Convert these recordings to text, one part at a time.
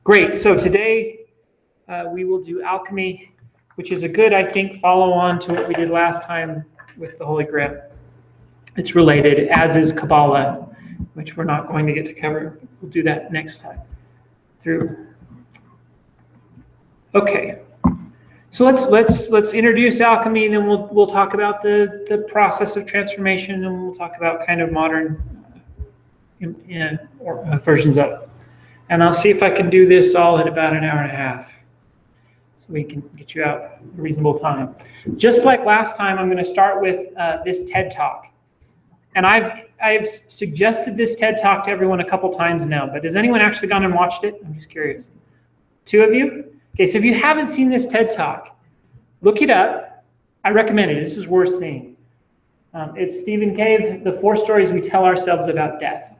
Great. So today we will do alchemy, which is a good, I think, follow-on to what we did last time with the Holy Grail. It's related, as is Kabbalah, which we're not going to get to cover. We'll do that next time through. Okay. So let's introduce alchemy, and then we'll talk about the process of transformation, and we'll talk about kind of modern versions of it. And I'll see if I can do this all in about an hour and a half, so we can get you out a reasonable time. Just like last time, I'm going to start with this TED Talk. And I've suggested this TED Talk to everyone a couple times now, but has anyone actually gone and watched it? I'm just curious. 2 of you? Okay, so if you haven't seen this TED Talk, look it up. I recommend it. This is worth seeing. It's Stephen Cave, The 4 Stories We Tell Ourselves About Death.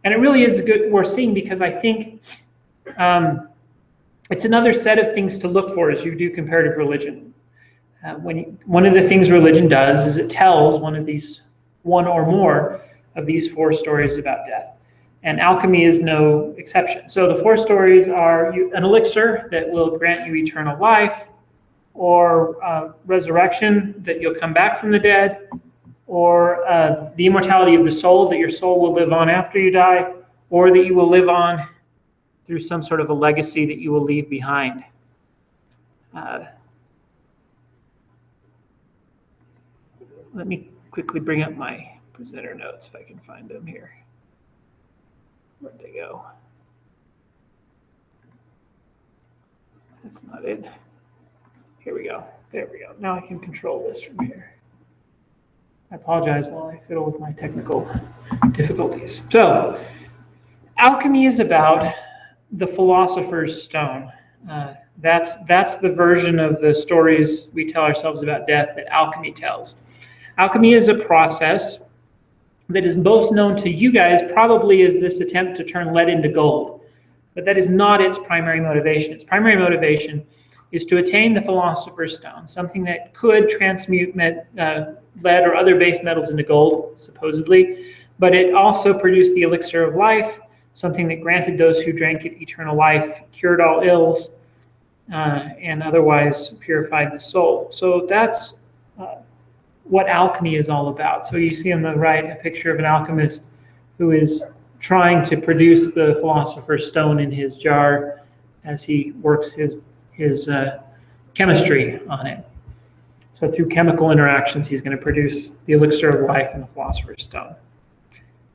And it really is good worth seeing, because I think it's another set of things to look for as you do comparative religion. One of the things religion does is it tells one or more of these 4 stories about death. And alchemy is no exception. So the 4 stories are an elixir that will grant you eternal life, or resurrection, that you'll come back from the dead, or the immortality of the soul, that your soul will live on after you die, or that you will live on through some sort of a legacy that you will leave behind. Let me quickly bring up my presenter notes if I can find them here. Where'd they go? That's not it. Here we go. There we go. Now I can control this from here. I apologize while I fiddle with my technical difficulties. So, alchemy is about the philosopher's stone. That's the version of the stories we tell ourselves about death that alchemy tells. Alchemy is a process that is most known to you guys probably as this attempt to turn lead into gold. But that is not its primary motivation. Its primary motivation is to attain the philosopher's stone, something that could transmute lead or other base metals into gold, supposedly, but it also produced the elixir of life, something that granted those who drank it eternal life, cured all ills, and otherwise purified the soul. So that's what alchemy is all about. So you see on the right a picture of an alchemist who is trying to produce the philosopher's stone in his jar as he works his chemistry on it. So through chemical interactions, he's going to produce the elixir of life and the philosopher's stone.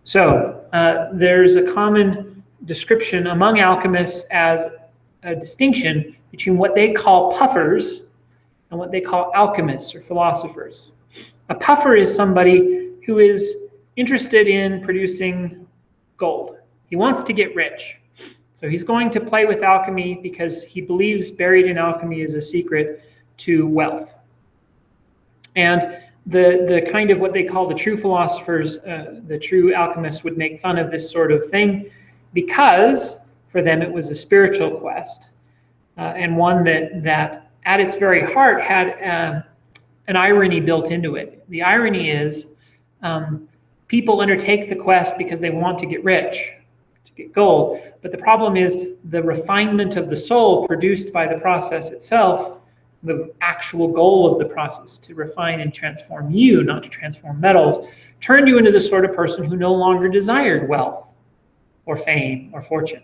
So there's a common description among alchemists as a distinction between what they call puffers and what they call alchemists or philosophers. A puffer is somebody who is interested in producing gold. He wants to get rich. So he's going to play with alchemy because he believes buried in alchemy is a secret to wealth. And the kind of what they call the true philosophers, the true alchemists would make fun of this sort of thing because for them it was a spiritual quest, and one that at its very heart had an irony built into it. The irony is people undertake the quest because they want to get rich, to get gold. But the problem is the refinement of the soul produced by the process itself, the actual goal of the process to refine and transform you, not to transform metals, turned you into the sort of person who no longer desired wealth or fame or fortune.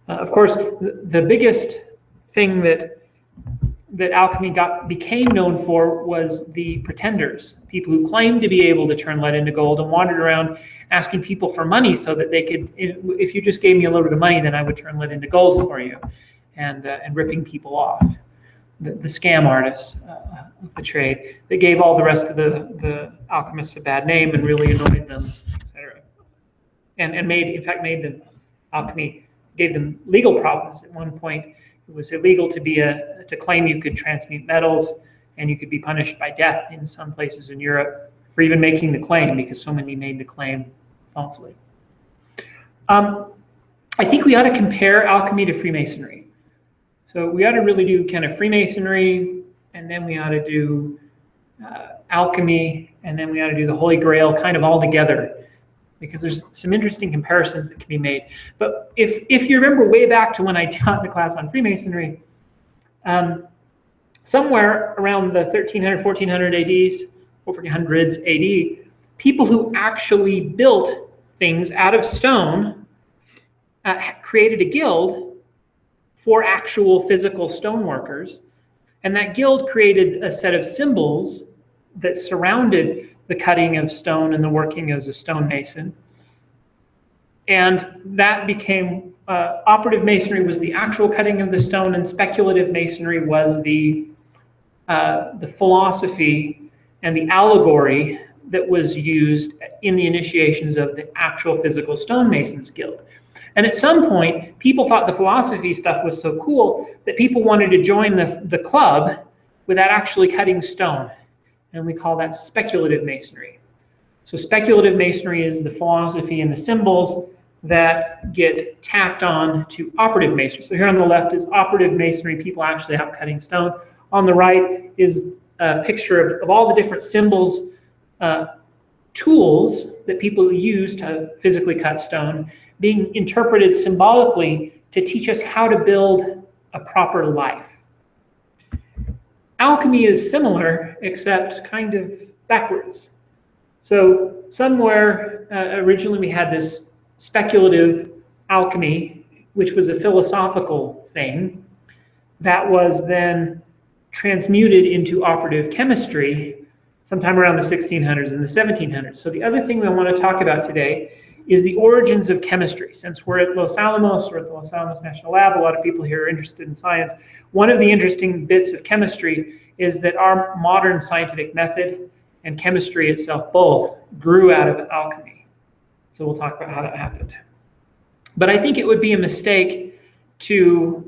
Of course, the biggest thing that alchemy became known for was the pretenders, people who claimed to be able to turn lead into gold and wandered around asking people for money so that they could, if you just gave me a little bit of money, then I would turn lead into gold for you, and ripping people off. The scam artists of the trade that gave all the rest of the alchemists a bad name and really annoyed them, etc. And alchemy gave them legal problems. At one point, it was illegal to claim you could transmute metals, and you could be punished by death in some places in Europe for even making the claim, because so many made the claim falsely. I think we ought to compare alchemy to Freemasonry. So we ought to really do kind of Freemasonry, and then we ought to do alchemy, and then we ought to do the Holy Grail kind of all together. because there's some interesting comparisons that can be made. But if you remember way back to when I taught the class on Freemasonry, somewhere around the 1300, 1400 ADs, 1400s AD, people who actually built things out of stone created a guild for actual physical stoneworkers. And that guild created a set of symbols that surrounded the cutting of stone and the working as a stonemason. And that became, operative masonry was the actual cutting of the stone, and speculative masonry was the philosophy and the allegory that was used in the initiations of the actual physical stonemasons guild. And at some point, people thought the philosophy stuff was so cool that people wanted to join the club without actually cutting stone. And we call that speculative masonry. So speculative masonry is the philosophy and the symbols that get tacked on to operative masonry. So here on the left is operative masonry, people actually out cutting stone. On the right is a picture of all the different symbols, tools that people use to physically cut stone, being interpreted symbolically to teach us how to build a proper life. Alchemy is similar, except kind of backwards. So somewhere originally we had this speculative alchemy, which was a philosophical thing that was then transmuted into operative chemistry sometime around the 1600s and the 1700s. So the other thing we want to talk about today is the origins of chemistry. Since we're at Los Alamos, or at the Los Alamos National Lab, a lot of people here are interested in science. One of the interesting bits of chemistry is that our modern scientific method and chemistry itself both grew out of alchemy. So we'll talk about how that happened. But I think it would be a mistake to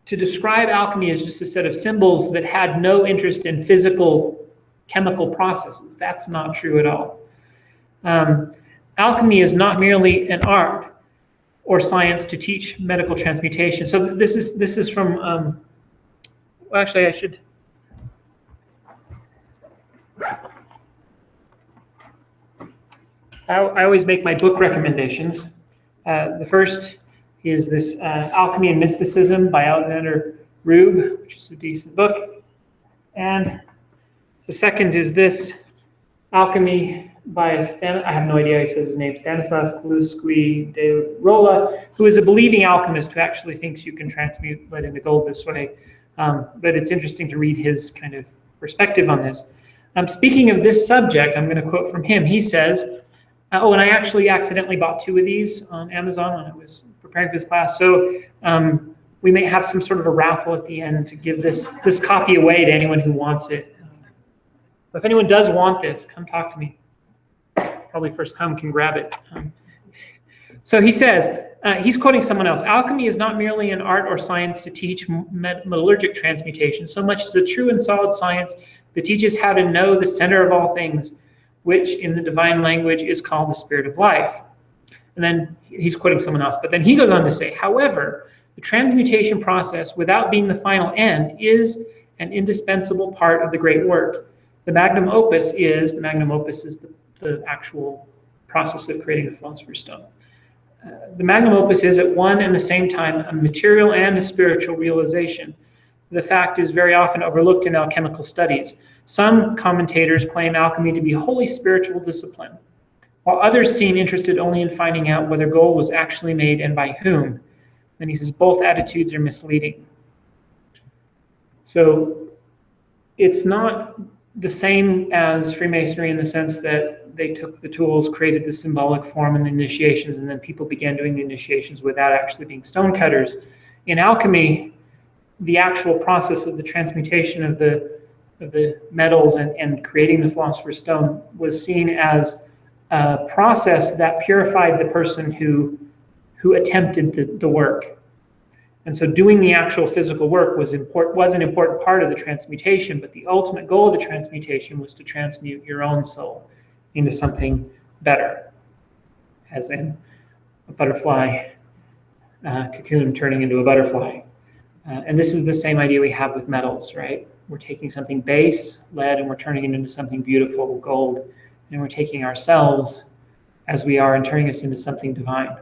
describe alchemy as just a set of symbols that had no interest in physical chemical processes. That's not true at all. Alchemy is not merely an art or science to teach medical transmutation. So this is from, well, actually I should, I always make my book recommendations. The first is this Alchemy and Mysticism by Alexander Roob, which is a decent book. And the second is this Alchemy by I have no idea how he says his name, Stanislas Klossowski de Rola, who is a believing alchemist who actually thinks you can transmute lead into gold this way. But it's interesting to read his kind of perspective on this. Speaking of this subject, I'm going to quote from him. He says, oh, and I actually accidentally bought 2 of these on Amazon when I was preparing for this class. So we may have some sort of a raffle at the end to give this copy away to anyone who wants it. So if anyone does want this, come talk to me. Probably first come can grab it. So he says, he's quoting someone else, alchemy is not merely an art or science to teach metallurgic transmutation, so much as a true and solid science that teaches how to know the center of all things, which in the divine language is called the spirit of life. And then he's quoting someone else, but then he goes on to say, however, the transmutation process, without being the final end, is an indispensable part of the great work. The magnum opus is the actual process of creating the philosopher's stone. The magnum opus is at one and the same time a material and a spiritual realization. The fact is very often overlooked in alchemical studies. Some commentators claim alchemy to be a wholly spiritual discipline, while others seem interested only in finding out whether gold was actually made and by whom. And he says both attitudes are misleading. So it's not the same as Freemasonry in the sense that they took the tools, created the symbolic form and the initiations, and then people began doing the initiations without actually being stonecutters. In alchemy, the actual process of the transmutation of the metals and creating the philosopher's stone was seen as a process that purified the person who attempted the work. And so doing the actual physical work was an important part of the transmutation, but the ultimate goal of the transmutation was to transmute your own soul into something better, as in a butterfly cocoon turning into a butterfly. And this is the same idea we have with metals, right? We're taking something base, lead, and we're turning it into something beautiful, gold. And we're taking ourselves as we are and turning us into something divine.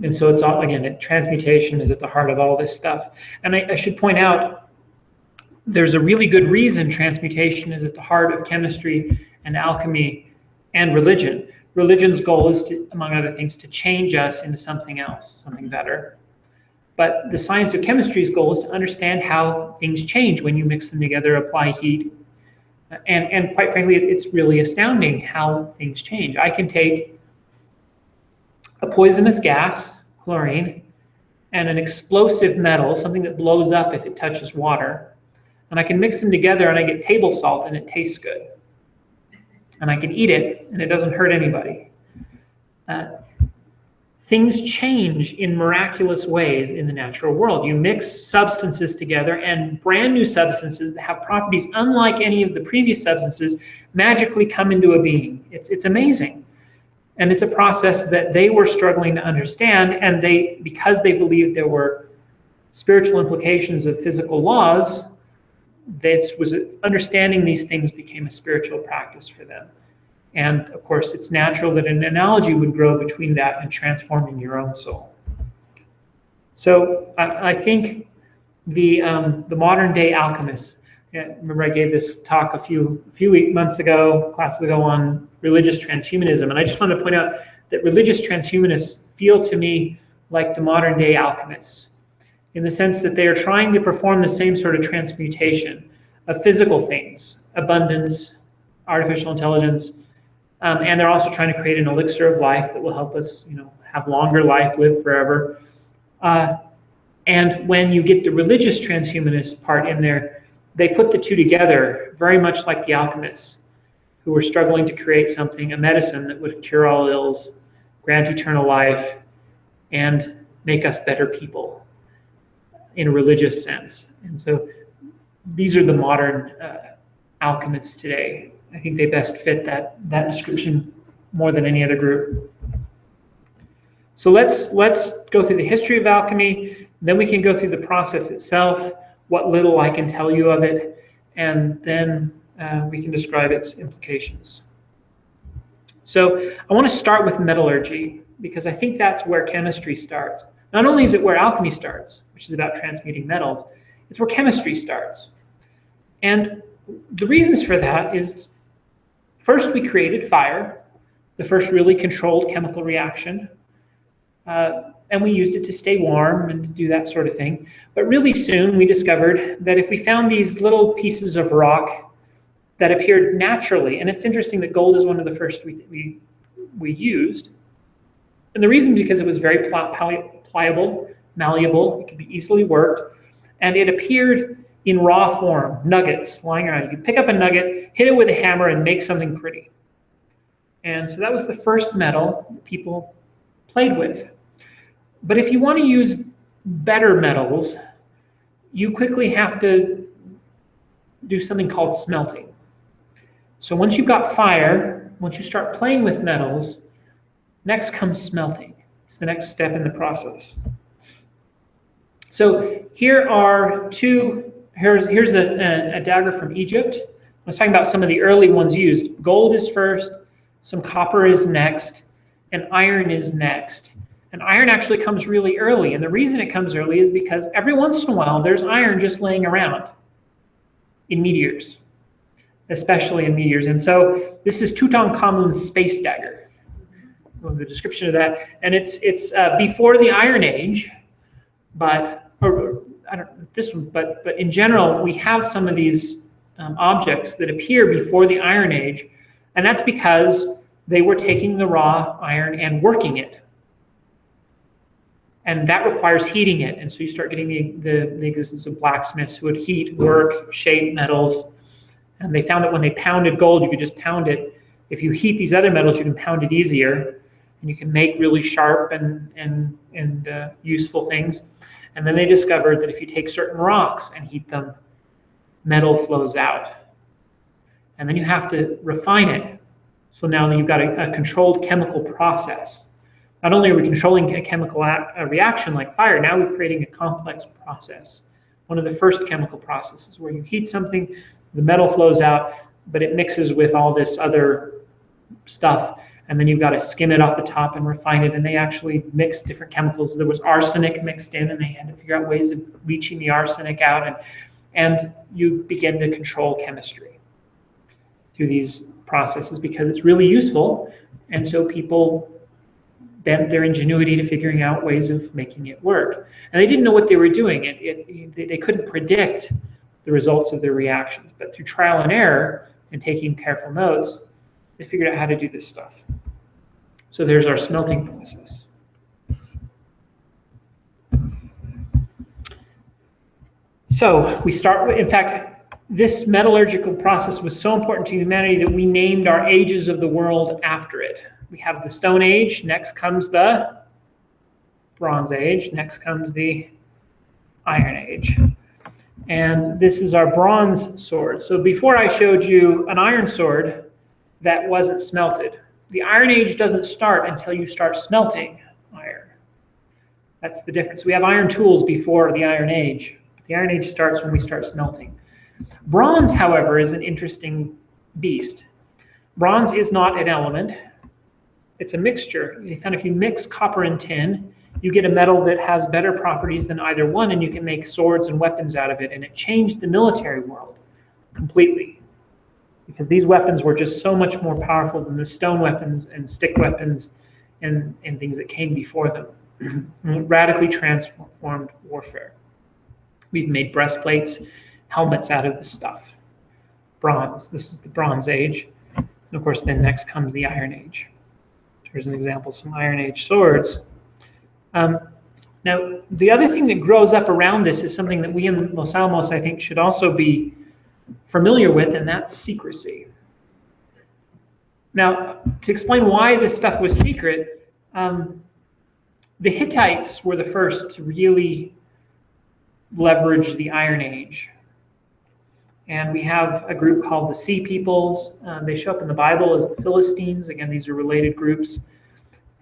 And so it's all, again, transmutation is at the heart of all this stuff. And I should point out, there's a really good reason transmutation is at the heart of chemistry and alchemy and religion. Religion's goal is to, among other things, to change us into something else, something better. But the science of chemistry's goal is to understand how things change when you mix them together, apply heat. And quite frankly, it's really astounding how things change. I can take a poisonous gas, chlorine, and an explosive metal, something that blows up if it touches water, and I can mix them together and I get table salt and it tastes good. And I can eat it and it doesn't hurt anybody. Things change in miraculous ways in the natural world. You mix substances together and brand new substances that have properties unlike any of the previous substances magically come into a being. It's amazing. And it's a process that they were struggling to understand, and because they believed there were spiritual implications of physical laws, understanding these things became a spiritual practice for them. And of course, it's natural that an analogy would grow between that and transforming your own soul. So I think the modern day alchemists, remember I gave this talk a few classes ago on religious transhumanism, and I just want to point out that religious transhumanists feel to me like the modern day alchemists, in the sense that they are trying to perform the same sort of transmutation of physical things, abundance, artificial intelligence, and they're also trying to create an elixir of life that will help us, have longer life, live forever. And when you get the religious transhumanist part in there, they put the two together very much like the alchemists, who were struggling to create something, a medicine that would cure all ills, grant eternal life, and make us better people in a religious sense. And so these are the modern alchemists today. I think they best fit that description more than any other group. So let's go through the history of alchemy, then we can go through the process itself, what little I can tell you of it, and then we can describe its implications. So I want to start with metallurgy, because I think that's where chemistry starts. Not only is it where alchemy starts, which is about transmuting metals, it's where chemistry starts. And the reasons for that is, first we created fire, the first really controlled chemical reaction, and we used it to stay warm and to do that sort of thing. But really soon we discovered that if we found these little pieces of rock that appeared naturally, and it's interesting that gold is one of the first we used, and the reason because it was very pliable, malleable, it could be easily worked, and it appeared in raw form, nuggets lying around. You could pick up a nugget, hit it with a hammer, and make something pretty. And so that was the first metal that people played with. But if you want to use better metals, you quickly have to do something called smelting. So once you've got fire, once you start playing with metals, next comes smelting. It's the next step in the process. So here are here's a dagger from Egypt. I was talking about some of the early ones used. Gold is first, some copper is next, and iron is next. And iron actually comes really early. And the reason it comes early is because every once in a while, there's iron just laying around in meteors, especially in meteors. And so this is Tutankhamun's space dagger, the description of that. And it's before the Iron Age, but in general, we have some of these objects that appear before the Iron Age, and that's because they were taking the raw iron and working it. And that requires heating it. And so you start getting the existence of blacksmiths who would heat, work, shape metals. And they found that when they pounded gold, you could just pound it. If you heat these other metals, you can pound it easier. And you can make really sharp and useful things. And then they discovered that if you take certain rocks and heat them, metal flows out. And then you have to refine it. So now you've got a controlled chemical process. Not only are we controlling a chemical reaction like fire, now we're creating a complex process. One of the first chemical processes where you heat something, the metal flows out, but it mixes with all this other stuff. and then you've got to skim it off the top and refine it, and they actually mixed different chemicals. There was arsenic mixed in, and they had to figure out ways of leaching the arsenic out, and you begin to control chemistry through these processes because it's really useful, and so people bent their ingenuity to figuring out ways of making it work. And they didn't know what they were doing. They couldn't predict the results of their reactions, but through trial and error and taking careful notes, they figured out how to do this stuff. So there's our smelting process. So we start with, in fact, this metallurgical process was so important to humanity that we named our ages of the world after it. We have the Stone Age, next comes the Bronze Age, next comes the Iron Age. And this is our bronze sword. So before I showed you an iron sword that wasn't smelted. The Iron Age doesn't start until you start smelting iron. That's the difference. We have iron tools before the Iron Age. The Iron Age starts when we start smelting. Bronze, however, is an interesting beast. Bronze is not an element. It's a mixture. If you mix copper and tin, you get a metal that has better properties than either one, and you can make swords and weapons out of it. And it changed the military world completely, because these weapons were just so much more powerful than the stone weapons and stick weapons and things that came before them. It radically transformed warfare. We've made breastplates, helmets out of this stuff. Bronze, this is the Bronze Age. And of course, then next comes the Iron Age. Here's an example of some Iron Age swords. Now, the other thing that grows up around this is something that we in Los Alamos, I think, should also be familiar with, and that's secrecy. Now, to explain why this stuff was secret, the Hittites were the first to really leverage the Iron Age. And we have a group called the Sea Peoples. They show up in the Bible as the Philistines. Again, these are related groups.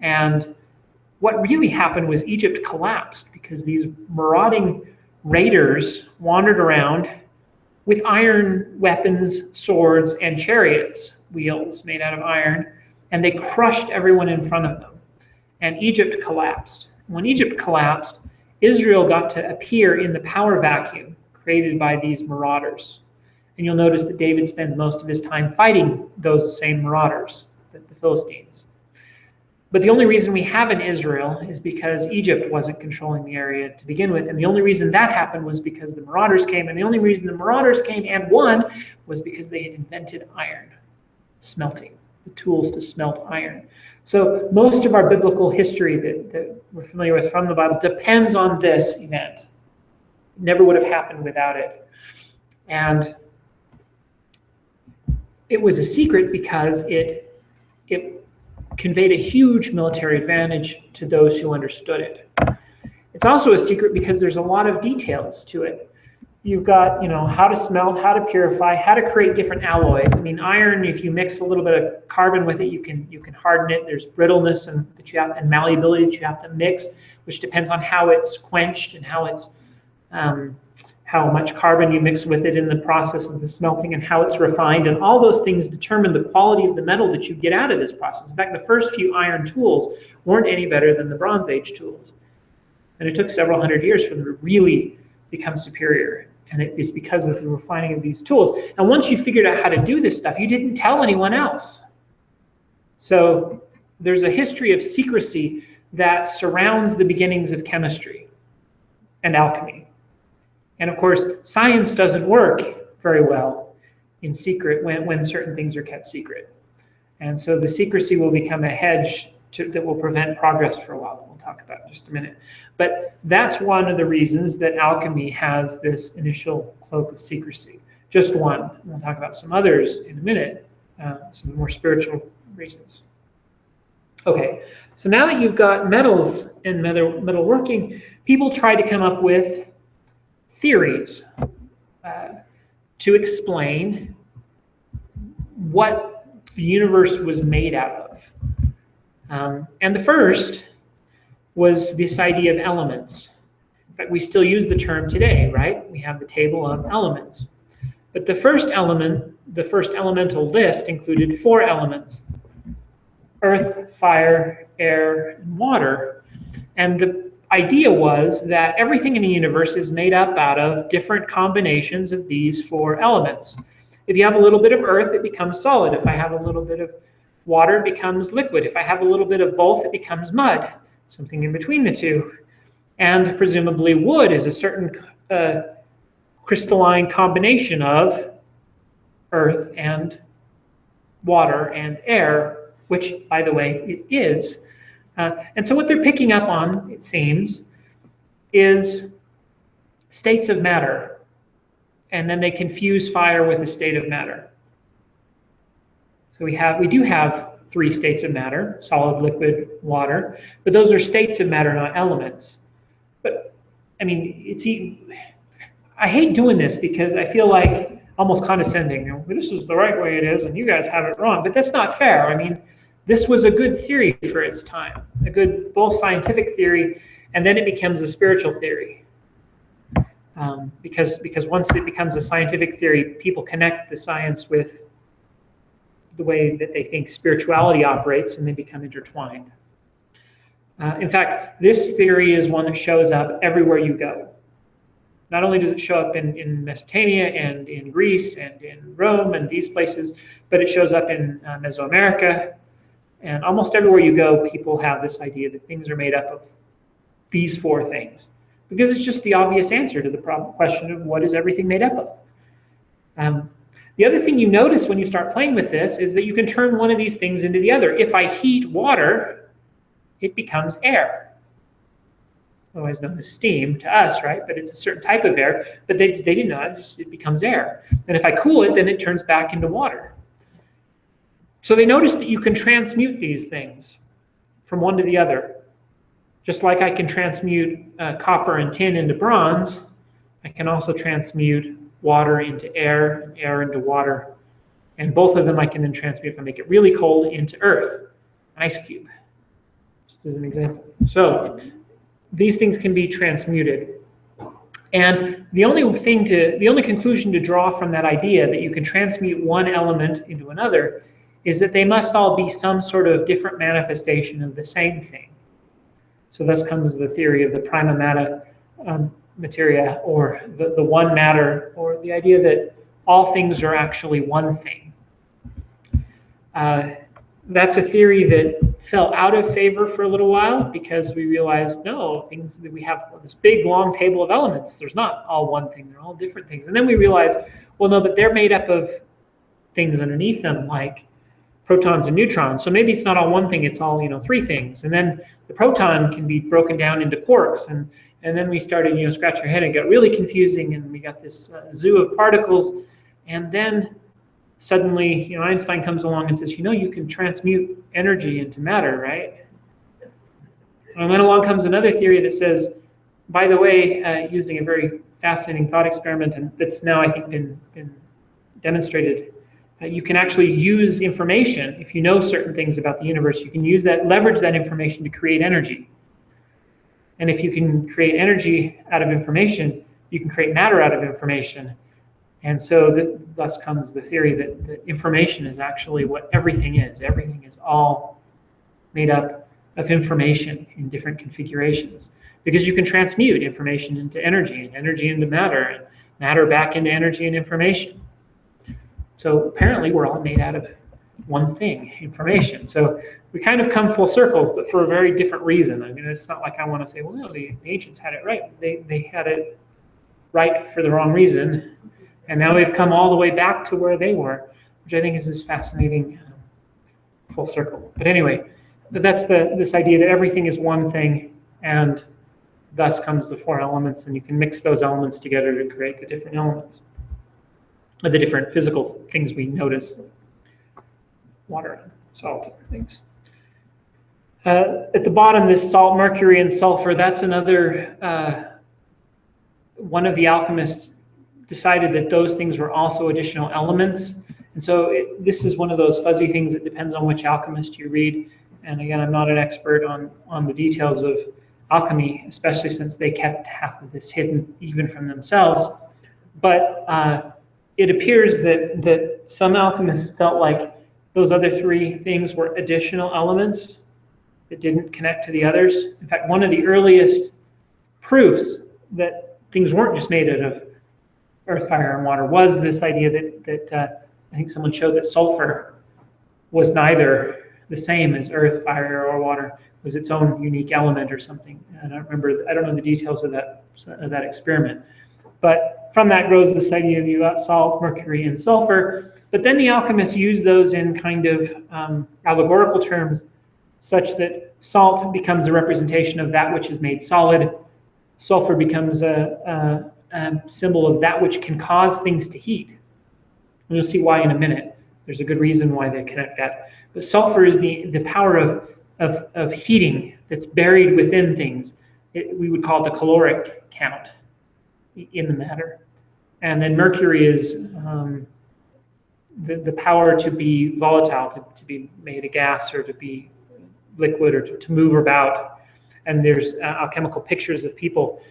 And what really happened was Egypt collapsed because these marauding raiders wandered around with iron weapons, swords, and chariots, wheels made out of iron, and they crushed everyone in front of them. And Egypt collapsed. When Egypt collapsed, Israel got to appear in the power vacuum created by these marauders. And you'll notice that David spends most of his time fighting those same marauders, the Philistines. But the only reason we have an Israel is because Egypt wasn't controlling the area to begin with. And the only reason that happened was because the marauders came. And the only reason the marauders came and won was because they had invented iron, smelting, the tools to smelt iron. So most of our biblical history that we're familiar with from the Bible depends on this event. It never would have happened without it. And it was a secret because it conveyed a huge military advantage to those who understood it. It's also a secret because there's a lot of details to it. You've got, how to smelt, how to purify, how to create different alloys. I mean, iron, if you mix a little bit of carbon with it, you can harden it. There's brittleness and malleability that you have to mix, which depends on how it's quenched and how much carbon you mix with it in the process of the smelting and how it's refined. And all those things determine the quality of the metal that you get out of this process. In fact, the first few iron tools weren't any better than the Bronze Age tools. And it took several hundred years for them to really become superior. And it's because of the refining of these tools. And once you figured out how to do this stuff, you didn't tell anyone else. So there's a history of secrecy that surrounds the beginnings of chemistry and alchemy. And of course, science doesn't work very well in secret when certain things are kept secret. And so the secrecy will become a hedge that will prevent progress for a while, that we'll talk about in just a minute. But that's one of the reasons that alchemy has this initial cloak of secrecy. Just one. We'll talk about some others in a minute, some more spiritual reasons. Okay, so now that you've got metals and metalworking, people try to come up with theories to explain what the universe was made out of. And the first was this idea of elements. In fact, we still use the term today, right? We have the table of elements. But the first element, the first elemental list included 4 elements. earth, fire, air, and water. And the idea was that everything in the universe is made up out of different combinations of these four elements. If you have a little bit of earth, it becomes solid. If I have a little bit of water, it becomes liquid. If I have a little bit of both, it becomes mud, something in between the two. And presumably wood is a certain crystalline combination of earth and water and air, which, by the way, it is. And so what they're picking up on, it seems, is states of matter. And then they confuse fire with a state of matter. So we do have three states of matter: solid, liquid, water. But those are states of matter, not elements. But I mean, I hate doing this because I feel like almost condescending. You know, this is the right way it is, and you guys have it wrong. But that's not fair. I mean, this was a good theory for its time, a good both scientific theory, and then it becomes a spiritual theory. Because once it becomes a scientific theory, people connect the science with the way that they think spirituality operates, and they become intertwined. In fact, this theory is one that shows up everywhere you go. Not only does it show up in Mesopotamia and in Greece and in Rome and these places, but it shows up in Mesoamerica. And almost everywhere you go, people have this idea that things are made up of these four things, because it's just the obvious answer to the question of what is everything made up of. The other thing you notice when you start playing with this is that you can turn one of these things into the other. If I heat water, it becomes air, otherwise known as steam to us, right? But it's a certain type of air, but they didn't know it becomes air. And if I cool it, then it turns back into water. So they noticed that you can transmute these things from one to the other. Just like I can transmute copper and tin into bronze, I can also transmute water into air, and air into water. And both of them I can then transmute, if I make it really cold, into earth, an ice cube, just as an example. So these things can be transmuted. And the only conclusion to draw from that idea that you can transmute one element into another is that they must all be some sort of different manifestation of the same thing. So thus comes the theory of the prima materia, or the one matter, or the idea that all things are actually one thing. That's a theory that fell out of favor for a little while because we realized, no, things that we have this big long table of elements, there's not all one thing, they're all different things. And then we realized, well, no, but they're made up of things underneath them, like protons and neutrons. So maybe it's not all one thing, it's all, three things. And then the proton can be broken down into quarks. And then we started, scratching our head, and it got really confusing, and we got this zoo of particles. And then suddenly, Einstein comes along and says, you can transmute energy into matter, right? And then along comes another theory that says, by the way, using a very fascinating thought experiment, and that's now, I think, been demonstrated, you can actually use information. If you know certain things about the universe, you can leverage that information to create energy. And if you can create energy out of information, you can create matter out of information. And so thus comes the theory that information is actually what everything is. Everything is all made up of information in different configurations, because you can transmute information into energy, and energy into matter, and matter back into energy and information. So apparently we're all made out of one thing, information. So we kind of come full circle, but for a very different reason. I mean, it's not like I want to say, well, no, the ancients had it right. They had it right for the wrong reason. And now we've come all the way back to where they were, which I think is this fascinating full circle. But anyway, that's this idea that everything is one thing, and thus comes the four elements, and you can mix those elements together to create the different elements, or the different physical things we notice, water, salt, things. At the bottom, this salt, mercury, and sulfur, that's another, one of the alchemists decided that those things were also additional elements. And so this is one of those fuzzy things that depends on which alchemist you read. And again, I'm not an expert on the details of alchemy, especially since they kept half of this hidden even from themselves. But it appears that some alchemists felt like Those other three things were additional elements that didn't connect to the others. In fact, one of the earliest proofs that things weren't just made out of earth, fire, and water was this idea that I think someone showed that sulfur was neither the same as earth, fire, or water. It was its own unique element or something. And I don't know the details of that experiment. But from that grows this idea of you got salt, mercury, and sulfur. But then the alchemists use those in kind of allegorical terms, such that salt becomes a representation of that which is made solid. Sulfur becomes a symbol of that which can cause things to heat. And you'll see why in a minute. There's a good reason why they connect that. But sulfur is the power of heating that's buried within things. We would call it the caloric count in the matter. And then mercury is the power to be volatile, to be made a gas or to be liquid or to move about. And there's alchemical pictures of people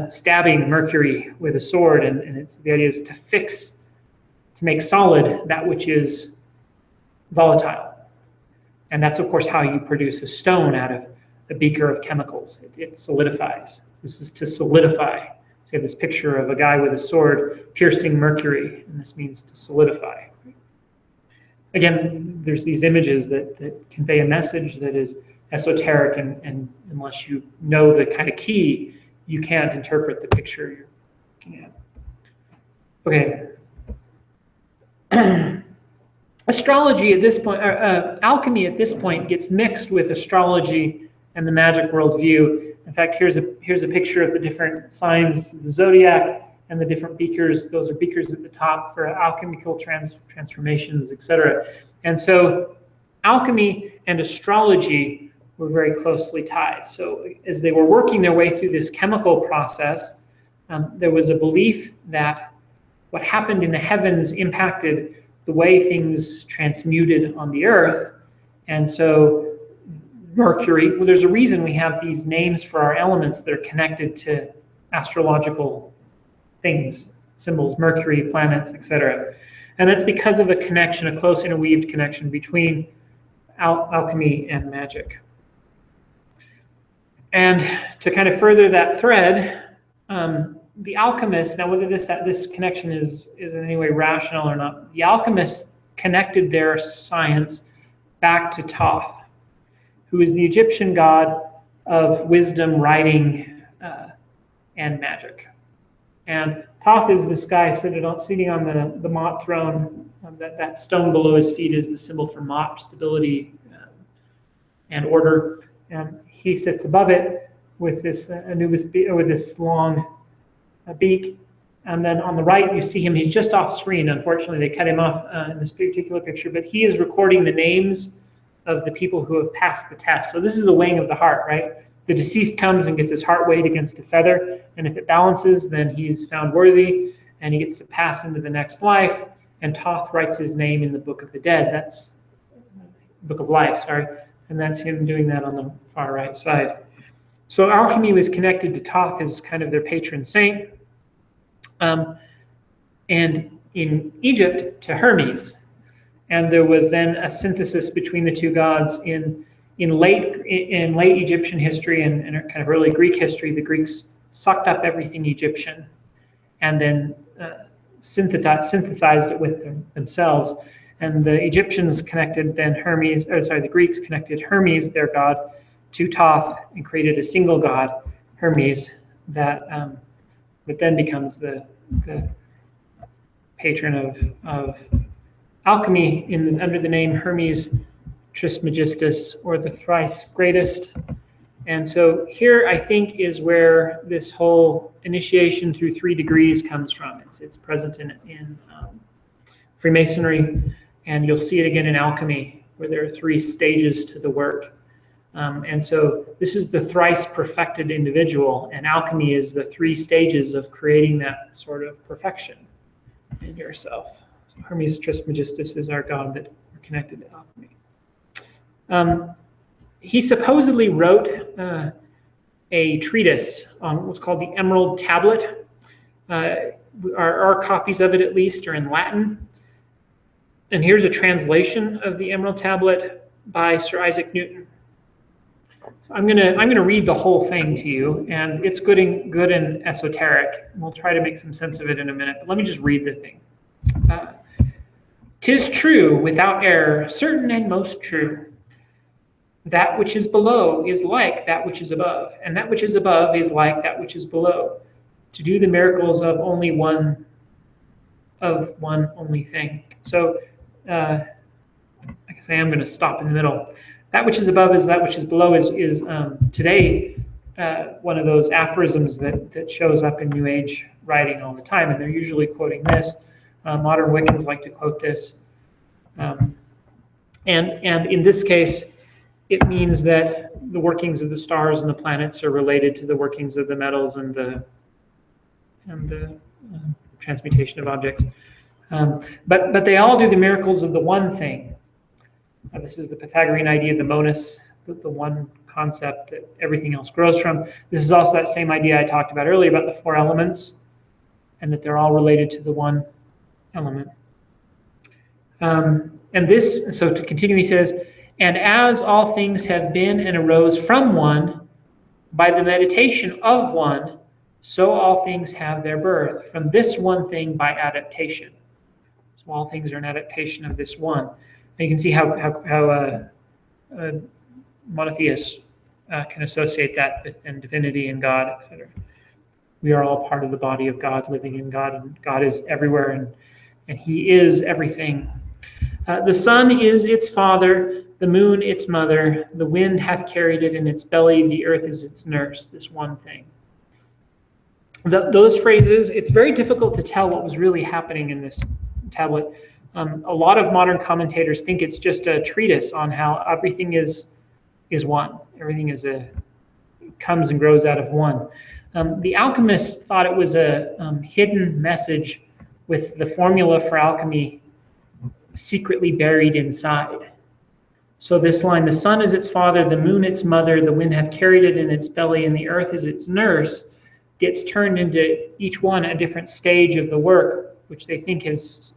stabbing mercury with a sword, and the idea is to make solid that which is volatile. And that's, of course, how you produce a stone out of a beaker of chemicals. It solidifies. This is to solidify. So you have this picture of a guy with a sword piercing mercury, and this means to solidify. Again, there's these images that convey a message that is esoteric, and unless you know the kind of key, you can't interpret the picture you're looking at. Okay. Astrology at this point, alchemy at this point gets mixed with astrology and the magic worldview. In fact, here's a picture of the different signs of the zodiac and the different beakers. Those are beakers at the top for alchemical transformations, etc. And so alchemy and astrology were very closely tied. So as they were working their way through this chemical process, there was a belief that what happened in the heavens impacted the way things transmuted on the earth. And so mercury, well, there's a reason we have these names for our elements that are connected to astrological things, symbols, mercury, planets, etc. And that's because of a connection, a close interweaved connection between alchemy and magic. And to kind of further that thread, the alchemists, now whether this connection is in any way rational or not, the alchemists connected their science back to Thoth, who is the Egyptian god of wisdom, writing, and magic. And Thoth is this guy sitting on the Mot throne. That stone below his feet is the symbol for Mot, stability and order. And he sits above it with this Anubis, with this long beak. And then on the right, you see him. He's just off screen. Unfortunately, they cut him off in this particular picture. But he is recording the names of the people who have passed the test. So this is the weighing of the heart, right? The deceased comes and gets his heart weighed against a feather. And if it balances, then he's found worthy. And he gets to pass into the next life. And Thoth writes his name in the Book of the Dead. That's Book of Life, sorry. And that's him doing that on the far right side. So alchemy was connected to Thoth as kind of their patron saint. And in Egypt to Hermes. And there was then a synthesis between the two gods in late Egyptian history and kind of early Greek history. The Greeks sucked up everything Egyptian and then synthesized it with themselves. And the Egyptians connected then the Greeks connected Hermes, their god, to Thoth and created a single god, Hermes, that then becomes the patron of alchemy under the name Hermes Trismegistus, or the thrice greatest. And so here, I think, is where this whole initiation through 3 degrees comes from. It's present in Freemasonry, and you'll see it again in alchemy, where there are 3 stages to the work. And so this is the thrice perfected individual, and alchemy is the 3 stages of creating that sort of perfection in yourself. So Hermes Trismegistus is our god that we're connected to alchemy. He supposedly wrote a treatise on what's called the Emerald Tablet. Our copies of it, at least, are in Latin. And here's a translation of the Emerald Tablet by Sir Isaac Newton. So I'm gonna read the whole thing to you, and it's good and esoteric. We'll try to make some sense of it in a minute, but let me just read the thing. "'Tis true, without error, certain and most true. That which is below is like that which is above, and that which is above is like that which is below. To do the miracles of one only thing." So I guess I am going to stop in the middle. That which is above is that which is below is today one of those aphorisms that shows up in New Age writing all the time, and they're usually quoting this. Modern Wiccans like to quote this. And in this case, it means that the workings of the stars and the planets are related to the workings of the metals and the transmutation of objects. But they all do the miracles of the one thing. This is the Pythagorean idea of the monus, the one concept that everything else grows from. This is also that same idea I talked about earlier about the 4 elements, and that they're all related to the one element. So to continue, he says, "And as all things have been and arose from one, by the meditation of one, so all things have their birth, from this one thing by adaptation." So all things are an adaptation of this one. And you can see how monotheists can associate that with divinity and God, etc. We are all part of the body of God, living in God, and God is everywhere, and He is everything. "The sun is its father, the moon its mother, the wind hath carried it in its belly, the earth is its nurse," this one thing. Those phrases, it's very difficult to tell what was really happening in this tablet. A lot of modern commentators think it's just a treatise on how everything is one. Everything comes and grows out of one. The alchemists thought it was a hidden message with the formula for alchemy secretly buried inside. So this line, "The sun is its father, the moon its mother, the wind hath carried it in its belly, and the earth is its nurse," gets turned into each one a different stage of the work, which they think has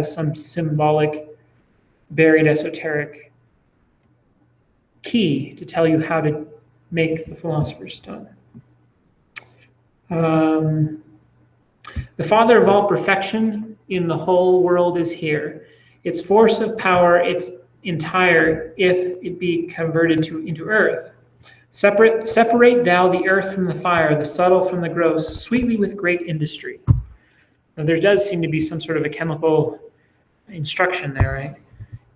some symbolic, buried esoteric key to tell you how to make the Philosopher's Stone. "The father of all perfection in the whole world is here. Its force of power, its entire, if it be converted into earth. Separate thou the earth from the fire, the subtle from the gross, sweetly with great industry." Now, there does seem to be some sort of a chemical instruction there, right?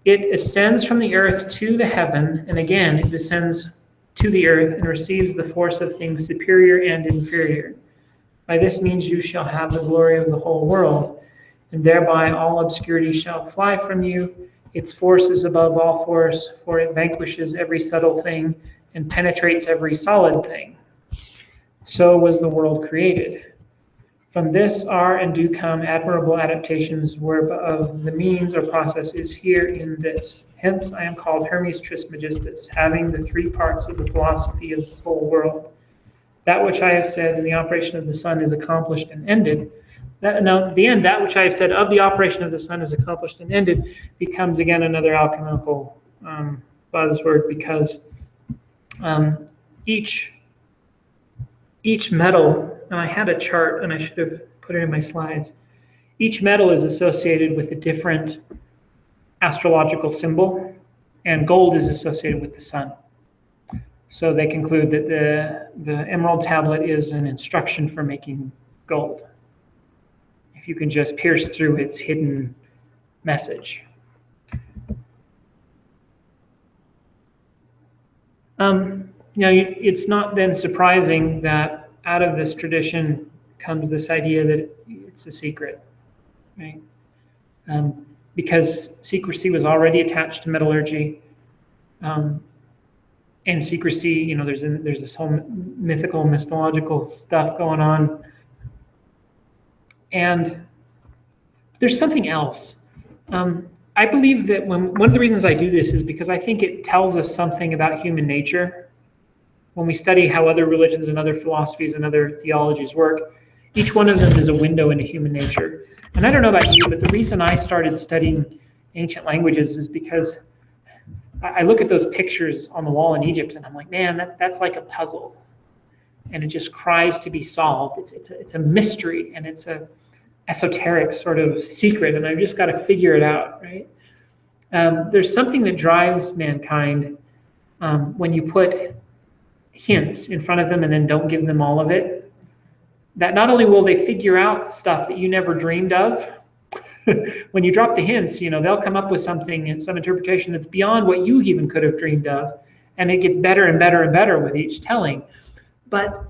"It ascends from the earth to the heaven, and again it descends to the earth and receives the force of things superior and inferior. By this means you shall have the glory of the whole world, and thereby all obscurity shall fly from you. Its force is above all force, for it vanquishes every subtle thing and penetrates every solid thing. So was the world created. From this are and do come admirable adaptations, whereof the means or process is here in this. Hence I am called Hermes Trismegistus, having the 3 parts of the philosophy of the whole world. That which I have said in the operation of the sun is accomplished and ended." Now, at the end, that which I have said of the operation of the sun is accomplished and ended becomes again another alchemical buzzword, because each metal, and I had a chart and I should have put it in my slides, each metal is associated with a different astrological symbol, and gold is associated with the sun. So they conclude that the Emerald Tablet is an instruction for making gold, if you can just pierce through its hidden message. It's not then surprising that out of this tradition comes this idea that it's a secret, right? Because secrecy was already attached to metallurgy, and secrecy, there's this whole mythological stuff going on, and there's something else. I believe that one of the reasons I do this is because I think it tells us something about human nature. When we study how other religions and other philosophies and other theologies work, Each one of them is a window into human nature. And I don't know about you, but the reason I started studying ancient languages is because I look at those pictures on the wall in Egypt and I'm like, man, that's like a puzzle. And it just cries to be solved. It's a mystery, and it's a esoteric sort of secret, and I've just got to figure it out, right? There's something that drives mankind when you put hints in front of them and then don't give them all of it. That not only will they figure out stuff that you never dreamed of, when you drop the hints, they'll come up with something and some interpretation that's beyond what you even could have dreamed of, and it gets better and better and better with each telling. But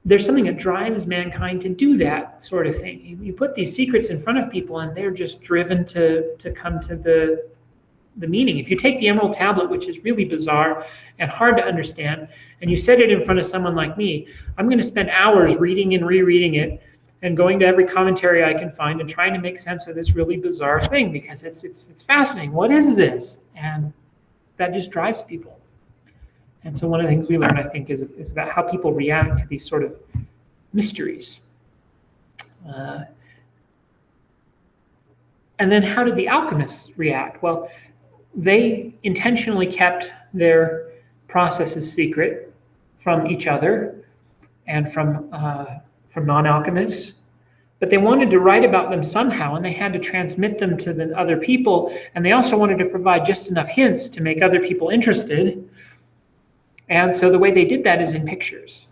there's something that drives mankind to do that sort of thing. You put these secrets in front of people, and they're just driven to come to the meaning. If you take the Emerald Tablet, which is really bizarre and hard to understand, and you set it in front of someone like me, I'm going to spend hours reading and rereading it and going to every commentary I can find and trying to make sense of this really bizarre thing, because it's fascinating. What is this? And that just drives people. And so one of the things we learn, I think, is about how people react to these sort of mysteries. And then how did the alchemists react? Well, they intentionally kept their processes secret from each other and from non-alchemists, but they wanted to write about them somehow, and they had to transmit them to the other people, and they also wanted to provide just enough hints to make other people interested. And so the way they did that is in pictures.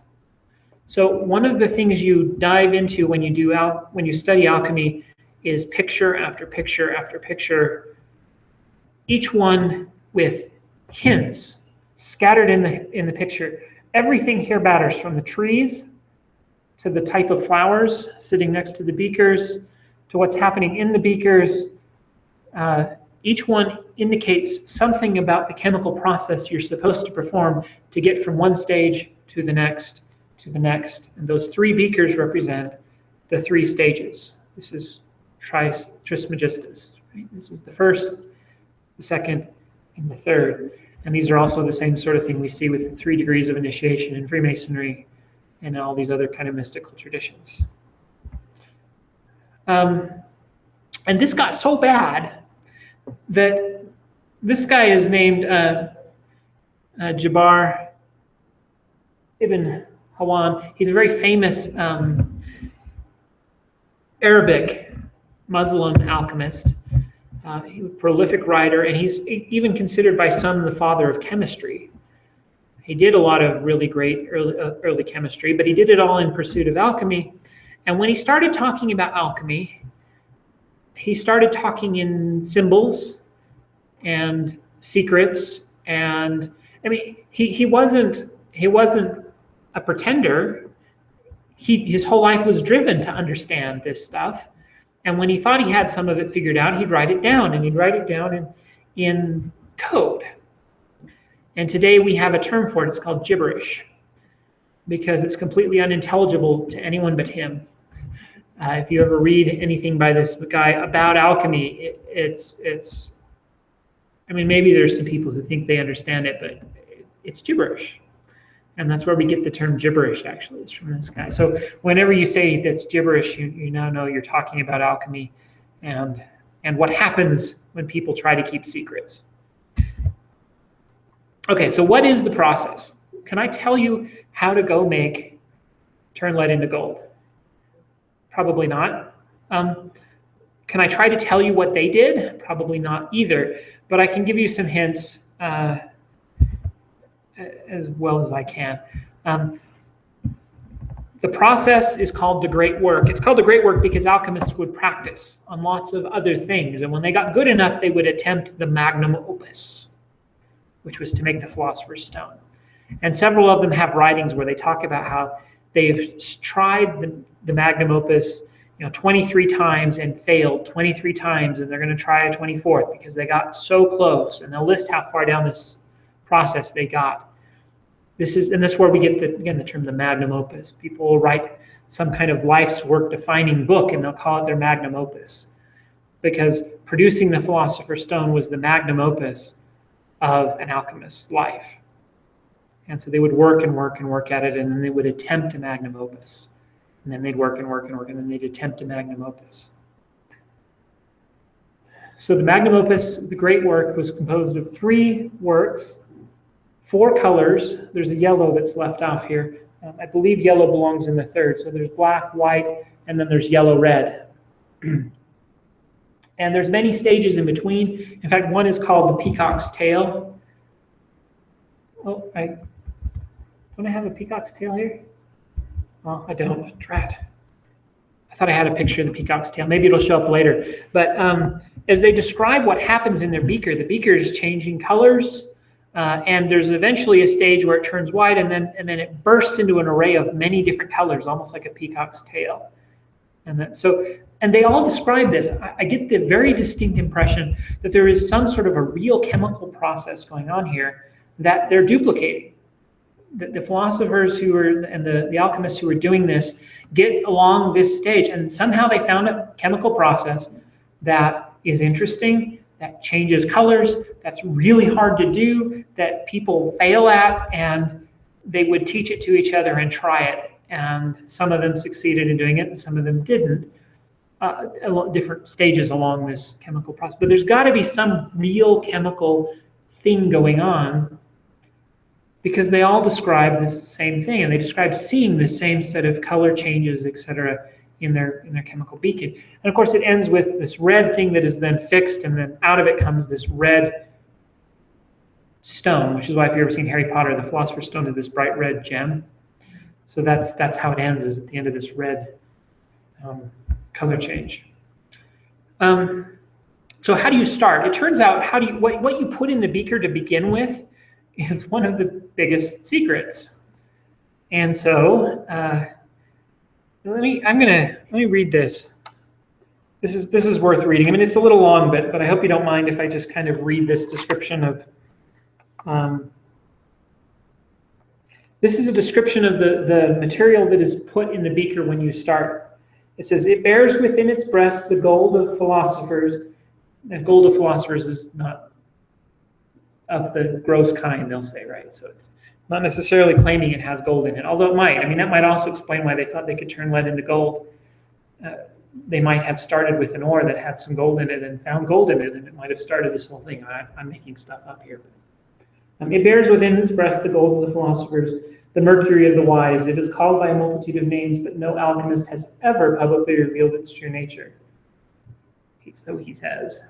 So one of the things you dive into when you study alchemy is picture after picture after picture, each one with hints scattered in the picture. Everything here matters, from the trees to the type of flowers sitting next to the beakers to what's happening in the beakers. Each one indicates something about the chemical process you're supposed to perform to get from one stage to the next to the next. And those three beakers represent the three stages. This is Trismegistus. Right? This is the first, the second, and the third. And these are also the same sort of thing we see with the 3 degrees of initiation in Freemasonry and all these other kind of mystical traditions. And this got so bad that this guy is named Jabbar ibn Hawan. He's a very famous Arabic Muslim alchemist. He was a prolific writer, and he's even considered by some the father of chemistry. He did a lot of really great early chemistry, but he did it all in pursuit of alchemy. And when he started talking about alchemy, he started talking in symbols and secrets. And I mean, he wasn't a pretender. His whole life was driven to understand this stuff. And when he thought he had some of it figured out, he'd write it down, and he'd write it down in code. And today we have a term for it. It's called gibberish, because it's completely unintelligible to anyone but him. If you ever read anything by this guy about alchemy, I mean, maybe there's some people who think they understand it, but it's gibberish. And that's where we get the term gibberish, actually, is from this guy. So whenever you say that's gibberish, you now know you're talking about alchemy and what happens when people try to keep secrets. Okay, so what is the process? Can I tell you how to go turn lead into gold? Probably not. Can I try to tell you what they did? Probably not either. But I can give you some hints as well as I can. The process is called the Great Work. It's called the Great Work because alchemists would practice on lots of other things. And when they got good enough, they would attempt the magnum opus, which was to make the Philosopher's Stone. And several of them have writings where they talk about how they've tried the magnum opus 23 times and failed 23 times, and they're going to try a 24th because they got so close. And they'll list how far down this process they got. This is where we get the term the magnum opus. People will write some kind of life's work defining book, and they'll call it their magnum opus, because producing the Philosopher's Stone was the magnum opus of an alchemist's life. And so they would work and work and work at it, and then they would attempt a magnum opus. And then they'd work and work and work, and then they'd attempt a magnum opus. So the magnum opus, the great work, was composed of 3 works, 4 colors. There's a yellow that's left off here. I believe yellow belongs in the 3rd. So there's black, white, and then there's yellow-red. And there's many stages in between. In fact, one is called the peacock's tail. Oh, don't I have a peacock's tail here? Oh, I don't. Drat. I thought I had a picture of the peacock's tail. Maybe it'll show up later. But as they describe what happens in their beaker, the beaker is changing colors, and there's eventually a stage where it turns white, and then it bursts into an array of many different colors, almost like a peacock's tail. And they all describe this. I get the very distinct impression that there is some sort of a real chemical process going on here that they're duplicating. The philosophers who were, and the alchemists who were doing this, get along this stage, and somehow they found a chemical process that is interesting, that changes colors, that's really hard to do, that people fail at, and they would teach it to each other and try it. And some of them succeeded in doing it, and some of them didn't. Different stages along this chemical process. But there's got to be some real chemical thing going on, because they all describe this same thing, and they describe seeing the same set of color changes, etc., in their chemical beacon. And of course, it ends with this red thing that is then fixed, and then out of it comes this red stone, which is why if you've ever seen Harry Potter, the Philosopher's Stone is this bright red gem. So that's how it ends, is at the end of this red color change. So how do you start? It turns out what you put in the beaker to begin with is one of the biggest secrets. And so let me read this. This is worth reading. I mean, it's a little long, but I hope you don't mind if I just kind of read this description of. This is a description of the material that is put in the beaker when you start. It says, it bears within its breast the gold of philosophers. And gold of philosophers is not of the gross kind, they'll say, right? So it's not necessarily claiming it has gold in it, although it might. I mean, that might also explain why they thought they could turn lead into gold. They might have started with an ore that had some gold in it and found gold in it, and it might have started this whole thing. I'm making stuff up here. It bears within its breast the gold of the philosophers, the mercury of the wise. It is called by a multitude of names, but no alchemist has ever publicly revealed its true nature. So he says.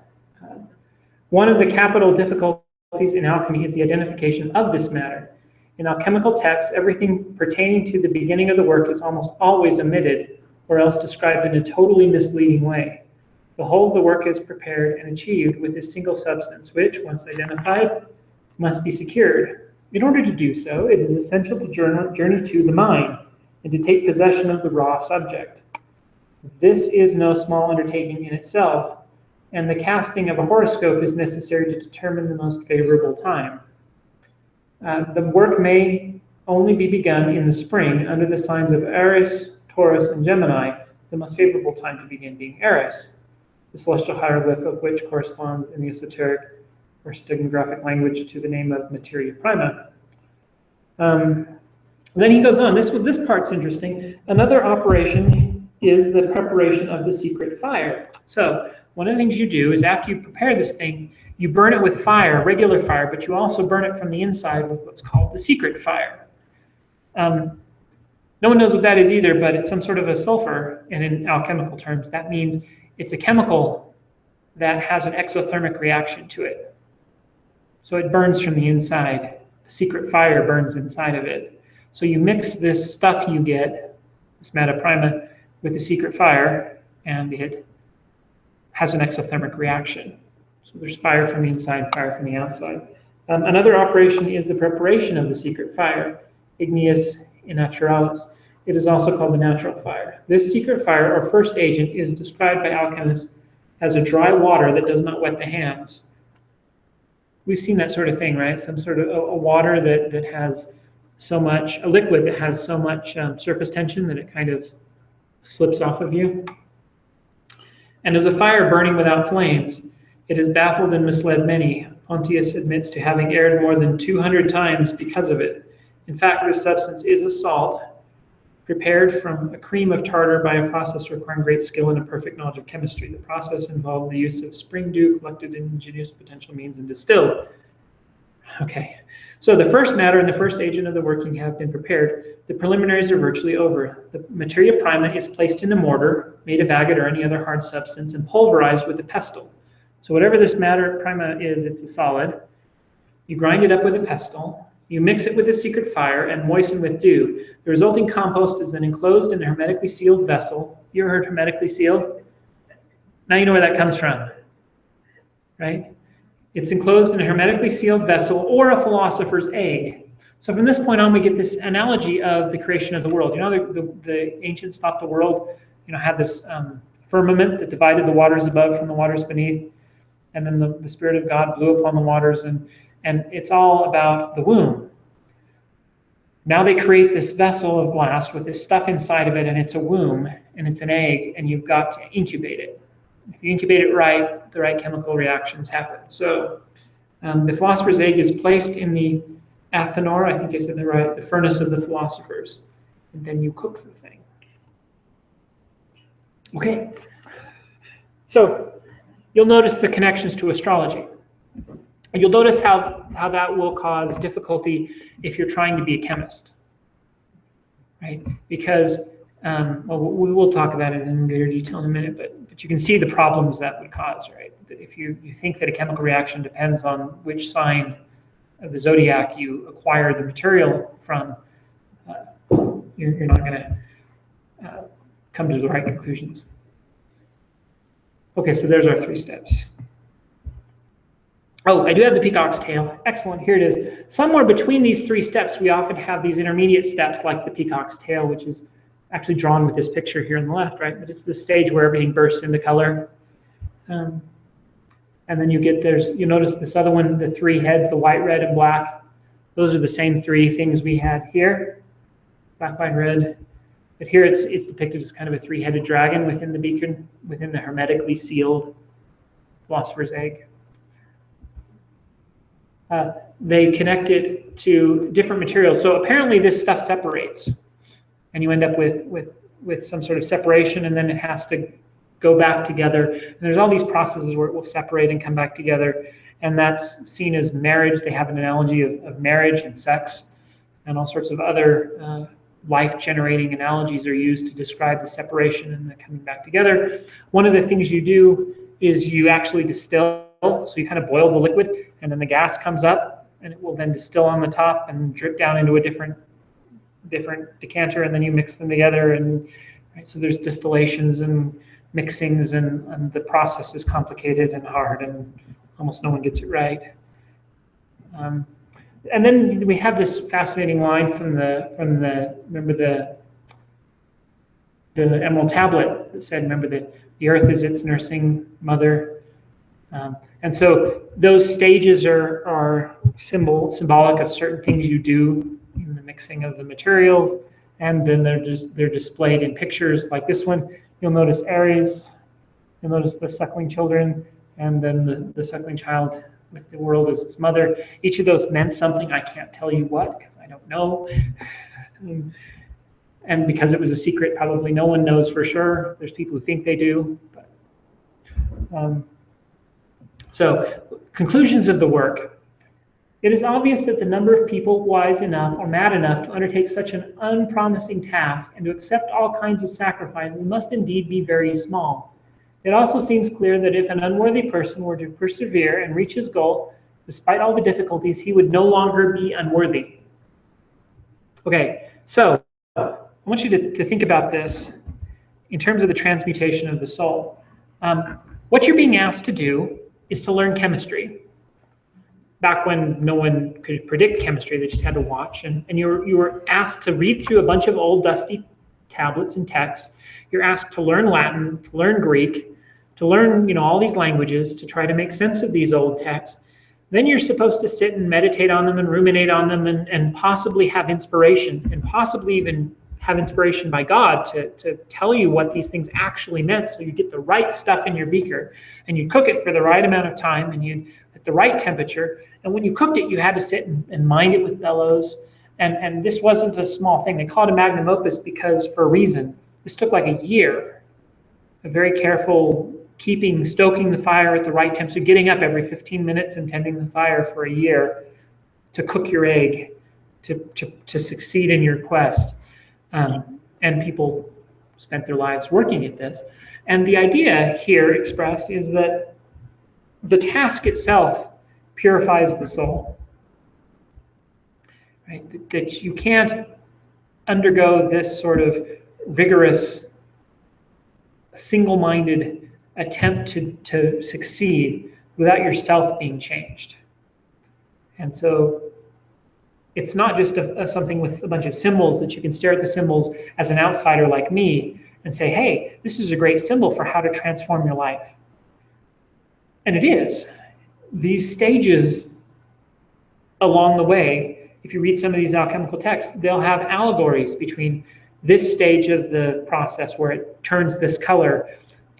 One of the capital difficulties in alchemy is the identification of this matter. In alchemical texts, everything pertaining to the beginning of the work is almost always omitted, or else described in a totally misleading way. The whole of the work is prepared and achieved with this single substance, which, once identified, must be secured. In order to do so, it is essential to journey to the mind and to take possession of the raw subject. This is no small undertaking in itself, and the casting of a horoscope is necessary to determine the most favorable time. The work may only be begun in the spring under the signs of Aries, Taurus, and Gemini, the most favorable time to begin being Aries, the celestial hieroglyph of which corresponds in the esoteric or steganographic language to the name of materia prima. Then he goes on, this part's interesting. Another operation is the preparation of the secret fire. So one of the things you do is after you prepare this thing, you burn it with fire, regular fire, but you also burn it from the inside with what's called the secret fire. No one knows what that is either, but it's some sort of a sulfur, and in alchemical terms, that means it's a chemical that has an exothermic reaction to it. So it burns from the inside. A secret fire burns inside of it. So you mix this stuff you get, this materia prima, with the secret fire, and it has an exothermic reaction. So there's fire from the inside, fire from the outside. Another operation is the preparation of the secret fire, igneus innaturalis. It is also called the natural fire. This secret fire, or first agent, is described by alchemists as a dry water that does not wet the hands. We've seen that sort of thing, right? Some sort of a water that has so much, a liquid that has so much surface tension that it kind of slips off of you. And as a fire burning without flames, it has baffled and misled many. Pontius admits to having erred more than 200 times because of it. In fact, this substance is a salt, prepared from a cream of tartar by a process requiring great skill and a perfect knowledge of chemistry. The process involves the use of spring dew collected in ingenious potential means and distilled. Okay, so the first matter and the first agent of the working have been prepared. The preliminaries are virtually over. The materia prima is placed in a mortar, made of agate or any other hard substance, and pulverized with a pestle. So whatever this matter prima is, it's a solid. You grind it up with a pestle. You mix it with a secret fire and moisten with dew. The resulting compost is then enclosed in a hermetically sealed vessel. You ever heard hermetically sealed? Now you know where that comes from, right? It's enclosed in a hermetically sealed vessel or a philosopher's egg. So from this point on, we get this analogy of the creation of the world. You know, the ancients thought the world, had this firmament that divided the waters above from the waters beneath, and then the Spirit of God blew upon the waters, and it's all about the womb. Now they create this vessel of glass with this stuff inside of it, and it's a womb, and it's an egg, and you've got to incubate it. If you incubate it right, the right chemical reactions happen. So the philosopher's egg is placed in the athanor, I think I said that right, the furnace of the philosophers, and then you cook the thing. Okay, so you'll notice the connections to astrology. You'll notice how that will cause difficulty if you're trying to be a chemist, right? Because, well, we will talk about it in greater detail in a minute, but you can see the problems that would cause, right? That if you think that a chemical reaction depends on which sign of the zodiac you acquire the material from, you're not going to come to the right conclusions. Okay, so there's our 3 steps. Oh, I do have the peacock's tail. Excellent, here it is. Somewhere between these 3 steps, we often have these intermediate steps like the peacock's tail, which is actually drawn with this picture here on the left, right? But it's the stage where everything bursts into color. And then you notice this other one, the 3 heads, the white, red, and black. Those are the same 3 things we had here, black, white, red. But here it's depicted as kind of a 3-headed dragon within the beacon, within the hermetically sealed philosopher's egg. They connect it to different materials. So apparently this stuff separates, and you end up with some sort of separation, and then it has to go back together. And there's all these processes where it will separate and come back together, and that's seen as marriage. They have an analogy of marriage and sex, and all sorts of other life-generating analogies are used to describe the separation and the coming back together. One of the things you do is you actually distill. So you kind of boil the liquid, and then the gas comes up, and it will then distill on the top and drip down into a different decanter, and then you mix them together. And right, so there's distillations and mixings, and the process is complicated and hard, and almost no one gets it right. And then we have this fascinating line from the remember the emerald tablet that said, remember that the earth is its nursing mother. And so those stages are symbolic of certain things you do in the mixing of the materials, and then they're displayed in pictures like this one. You'll notice Aries, you'll notice the suckling children, and then the suckling child with the world as its mother. Each of those meant something. I can't tell you what, because I don't know. And because it was a secret, probably no one knows for sure. There's people who think they do. But, so, conclusions of the work. It is obvious that the number of people wise enough or mad enough to undertake such an unpromising task and to accept all kinds of sacrifices must indeed be very small. It also seems clear that if an unworthy person were to persevere and reach his goal, despite all the difficulties, he would no longer be unworthy. Okay, so I want you to think about this in terms of the transmutation of the soul. What you're being asked to do is to learn chemistry. Back when no one could predict chemistry, they just had to watch. And you were asked to read through a bunch of old dusty tablets and texts. You're asked to learn Latin, to learn Greek, to learn all these languages, to try to make sense of these old texts. Then you're supposed to sit and meditate on them and ruminate on them and possibly have inspiration, and possibly even have inspiration by God to tell you what these things actually meant, so you get the right stuff in your beaker, and you cook it for the right amount of time, and you at the right temperature. And when you cooked it, you had to sit and mind it with bellows, And this wasn't a small thing. They call it a magnum opus because, for a reason, this took like a year of very careful stoking the fire at the right temperature, getting up every 15 minutes and tending the fire for a year to cook your egg, to succeed in your quest. And people spent their lives working at this. And the idea here expressed is that the task itself purifies the soul. Right? That you can't undergo this sort of rigorous, single-minded attempt to succeed without yourself being changed. And so it's not just something with a bunch of symbols that you can stare at the symbols as an outsider like me and say, hey, this is a great symbol for how to transform your life. And it is. These stages along the way, if you read some of these alchemical texts, they'll have allegories between this stage of the process where it turns this color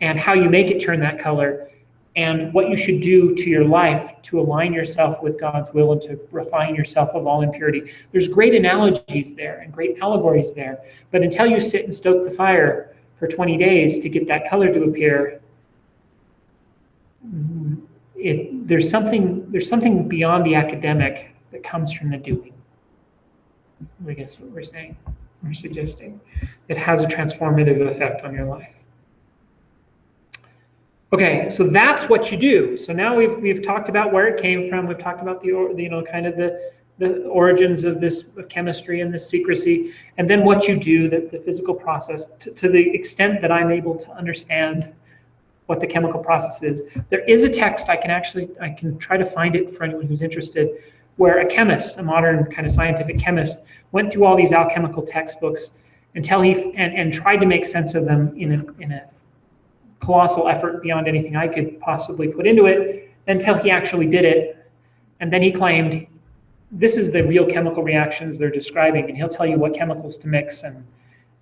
and how you make it turn that color and what you should do to your life to align yourself with God's will and to refine yourself of all impurity. There's great analogies there and great allegories there. But until you sit and stoke the fire for 20 days to get that color to appear, there's something beyond the academic that comes from the doing. I guess what we're saying, we're suggesting, that has a transformative effect on your life. Okay, so that's what you do. So now we've talked about where it came from. We've talked about the origins of chemistry and this secrecy, and then what you do, the physical process, to the extent that I'm able to understand what the chemical process is. There is a text I can try to find it for anyone who's interested, where a chemist, a modern kind of scientific chemist, went through all these alchemical textbooks until and tried to make sense of them in a colossal effort beyond anything I could possibly put into it, until he actually did it. And then he claimed, this is the real chemical reactions they're describing, and he'll tell you what chemicals to mix.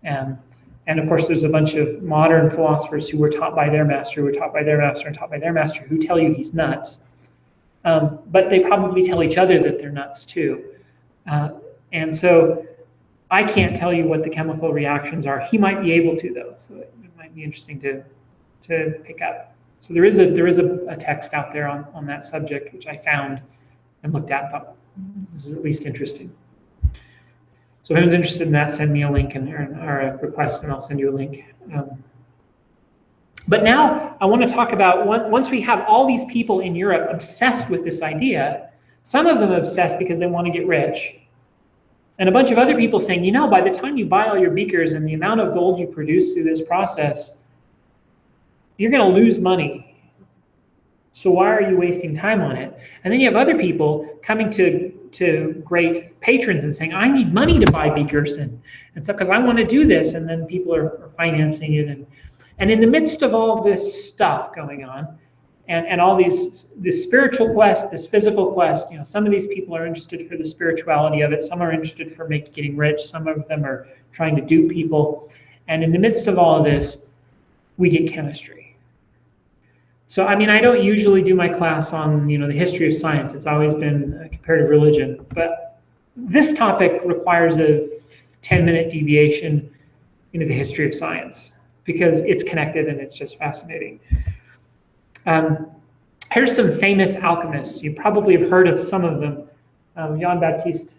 And of course, there's a bunch of modern philosophers who were taught by their master, who were taught by their master, and taught by their master, who tell you he's nuts. But they probably tell each other that they're nuts too. And so I can't tell you what the chemical reactions are. He might be able to, though, so it might be interesting to pick up. So there is a text out there on that subject, which I found and looked at, thought this is at least interesting. So if anyone's interested in that, send me a link or a request, and I'll send you a link. But now I want to talk about, once we have all these people in Europe obsessed with this idea, some of them obsessed because they want to get rich, and a bunch of other people saying, by the time you buy all your beakers and the amount of gold you produce through this process, you're going to lose money. So why are you wasting time on it? And then you have other people coming to great patrons and saying, I need money to buy beakers and stuff because I want to do this. And then people are financing it. And in the midst of all this stuff going on, and all this spiritual quest, this physical quest, some of these people are interested for the spirituality of it. Some are interested for getting rich. Some of them are trying to dupe people. And in the midst of all of this, we get chemistry. So, I don't usually do my class on, the history of science. It's always been comparative religion. But this topic requires a 10-minute deviation into the history of science because it's connected and it's just fascinating. Here's some famous alchemists. You probably have heard of some of them. Jan Baptist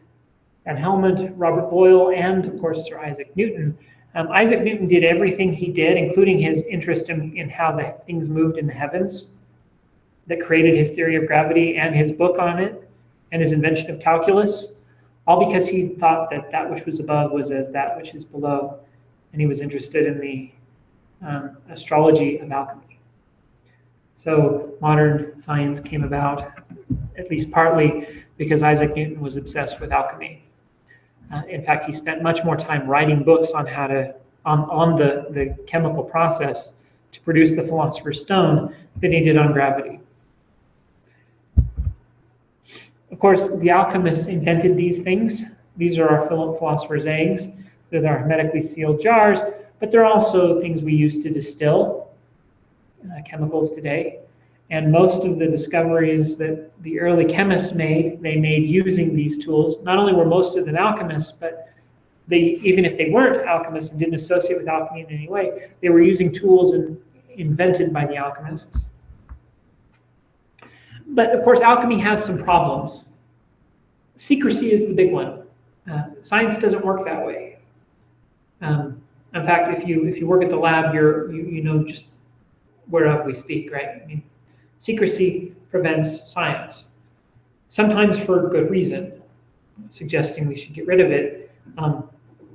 van Helmont, Robert Boyle, and, of course, Sir Isaac Newton. Isaac Newton did everything he did, including his interest in how the things moved in the heavens, that created his theory of gravity and his book on it, and his invention of calculus, all because he thought that that which was above was as that which is below, and he was interested in the astrology of alchemy. So modern science came about, at least partly, because Isaac Newton was obsessed with alchemy. In fact, he spent much more time writing books on how on the chemical process to produce the Philosopher's Stone than he did on gravity. Of course, the alchemists invented these things. These are our philosopher's eggs. They're our hermetically sealed jars, but they're also things we use to distill chemicals today. And most of the discoveries that the early chemists made, they made using these tools. Not only were most of them alchemists, but even if they weren't alchemists and didn't associate with alchemy in any way, they were using tools invented by the alchemists. But of course, alchemy has some problems. Secrecy is the big one. Science doesn't work that way. In fact, if you work at the lab, you know just whereof we speak, right? I mean, secrecy prevents science, sometimes for good reason, suggesting we should get rid of it.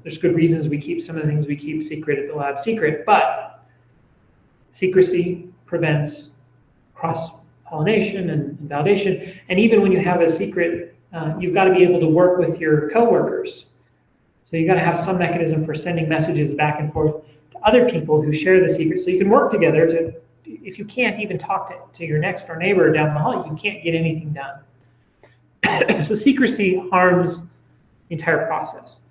There's good reasons we keep some of the things we keep secret at the lab secret, but secrecy prevents cross-pollination and validation. And even when you have a secret, you've got to be able to work with your coworkers. So you've got to have some mechanism for sending messages back and forth to other people who share the secret. So you can work together to, if you can't even talk to your next door neighbor down the hall, you can't get anything done. So secrecy harms the entire process.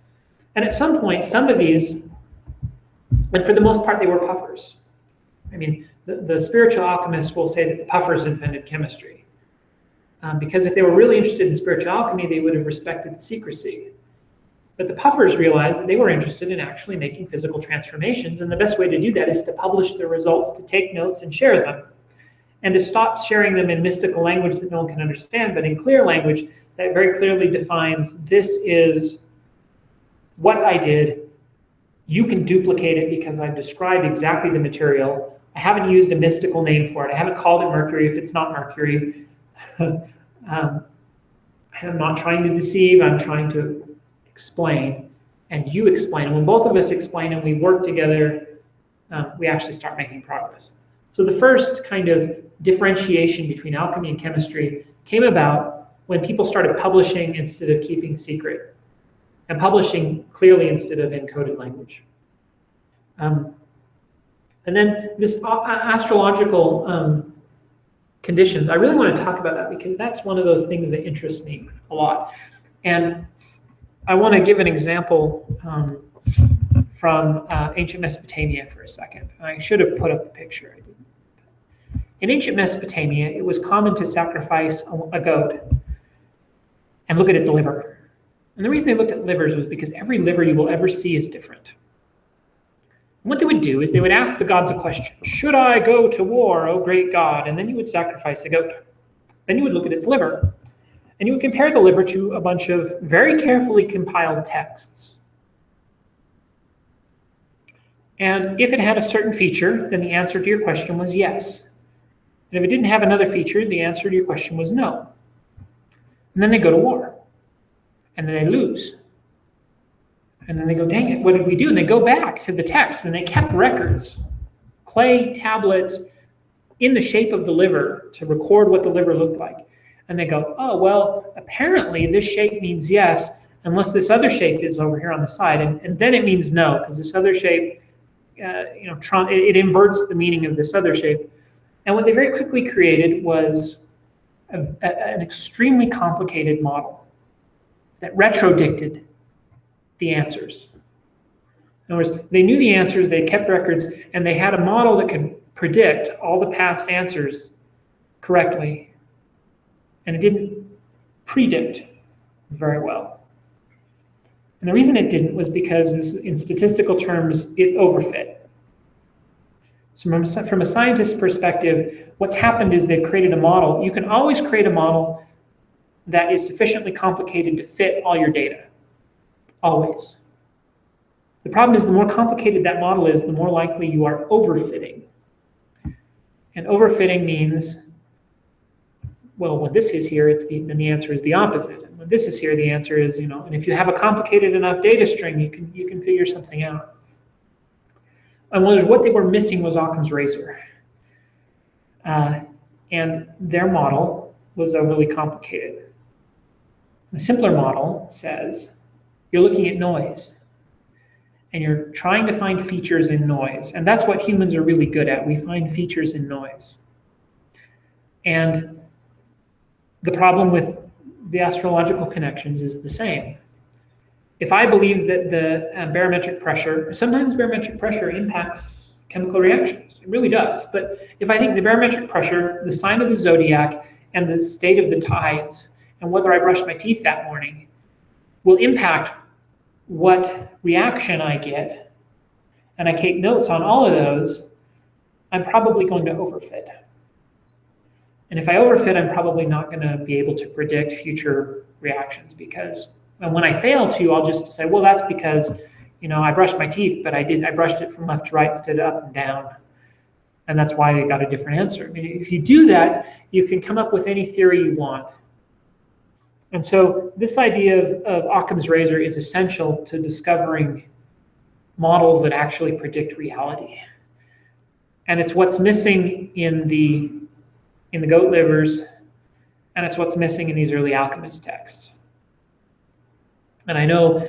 And at some point, some of these, and for the most part, they were puffers. I mean, the spiritual alchemists will say that the puffers invented chemistry. Because if they were really interested in spiritual alchemy, they would have respected the secrecy. But the puffers realized that they were interested in actually making physical transformations, and the best way to do that is to publish the results, to take notes and share them, and to stop sharing them in mystical language that no one can understand, but in clear language that very clearly defines, this is what I did. You can duplicate it because I've described exactly the material. I haven't used a mystical name for it. I haven't called it mercury if it's not mercury. I'm not trying to deceive. I'm trying to explain, and you explain. And when both of us explain and we work together, we actually start making progress. So the first kind of differentiation between alchemy and chemistry came about when people started publishing instead of keeping secret, and publishing clearly instead of encoded language. And then this astrological conditions, I really want to talk about that because that's one of those things that interests me a lot. And I want to give an example from ancient Mesopotamia for a second. I should have put up the picture. I didn't. In ancient Mesopotamia, it was common to sacrifice a goat and look at its liver. And the reason they looked at livers was because every liver you will ever see is different. And what they would do is they would ask the gods a question. Should I go to war, O great God? And then you would sacrifice a goat. Then you would look at its liver. And you would compare the liver to a bunch of very carefully compiled texts. And if it had a certain feature, then the answer to your question was yes. And if it didn't have another feature, the answer to your question was no. And then they go to war. And then they lose. And then they go, dang it, what did we do? And they go back to the text, and they kept records, clay tablets in the shape of the liver to record what the liver looked like. And they go, oh, well, apparently this shape means yes, unless this other shape is over here on the side. And then it means no, because this other shape, it inverts the meaning of this other shape. And what they very quickly created was an extremely complicated model that retrodicted the answers. In other words, they knew the answers, they kept records, and they had a model that could predict all the past answers correctly. And it didn't predict very well. And the reason it didn't was because, in statistical terms, it overfit. So from a scientist's perspective, what's happened is they've created a model. You can always create a model that is sufficiently complicated to fit all your data. Always. The problem is the more complicated that model is, the more likely you are overfitting. And overfitting means, well, when this is here, then the answer is the opposite. And when this is here, the answer is, and if you have a complicated enough data string, you can figure something out. And what they were missing was Occam's razor. And their model was overly complicated. The simpler model says, you're looking at noise, and you're trying to find features in noise. And that's what humans are really good at. We find features in noise. And the problem with the astrological connections is the same. If I believe that the barometric pressure, sometimes barometric pressure impacts chemical reactions. It really does. But if I think the barometric pressure, the sign of the zodiac, and the state of the tides, and whether I brushed my teeth that morning will impact what reaction I get, and I take notes on all of those, I'm probably going to overfit. And if I overfit, I'm probably not going to be able to predict future reactions, because when I fail to, I'll just say, well, that's because, I brushed my teeth, but I brushed it from left to right instead of up and down. And that's why I got a different answer. I mean, if you do that, you can come up with any theory you want. And so this idea of Occam's razor is essential to discovering models that actually predict reality. And it's what's missing in the goat livers, and it's what's missing in these early alchemist texts. And I know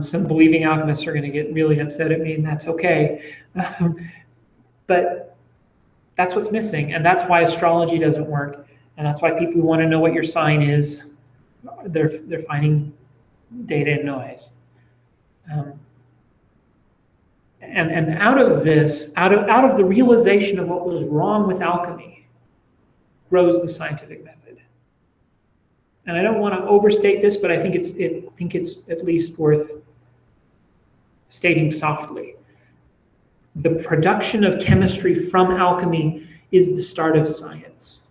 some believing alchemists are going to get really upset at me, and that's okay. But that's what's missing, and that's why astrology doesn't work, and that's why people who want to know what your sign is, they're finding data and noise. And out of this, out of the realization of what was wrong with alchemy, grows the scientific method. And I don't want to overstate this, but I think it's at least worth stating softly. The production of chemistry from alchemy is the start of science.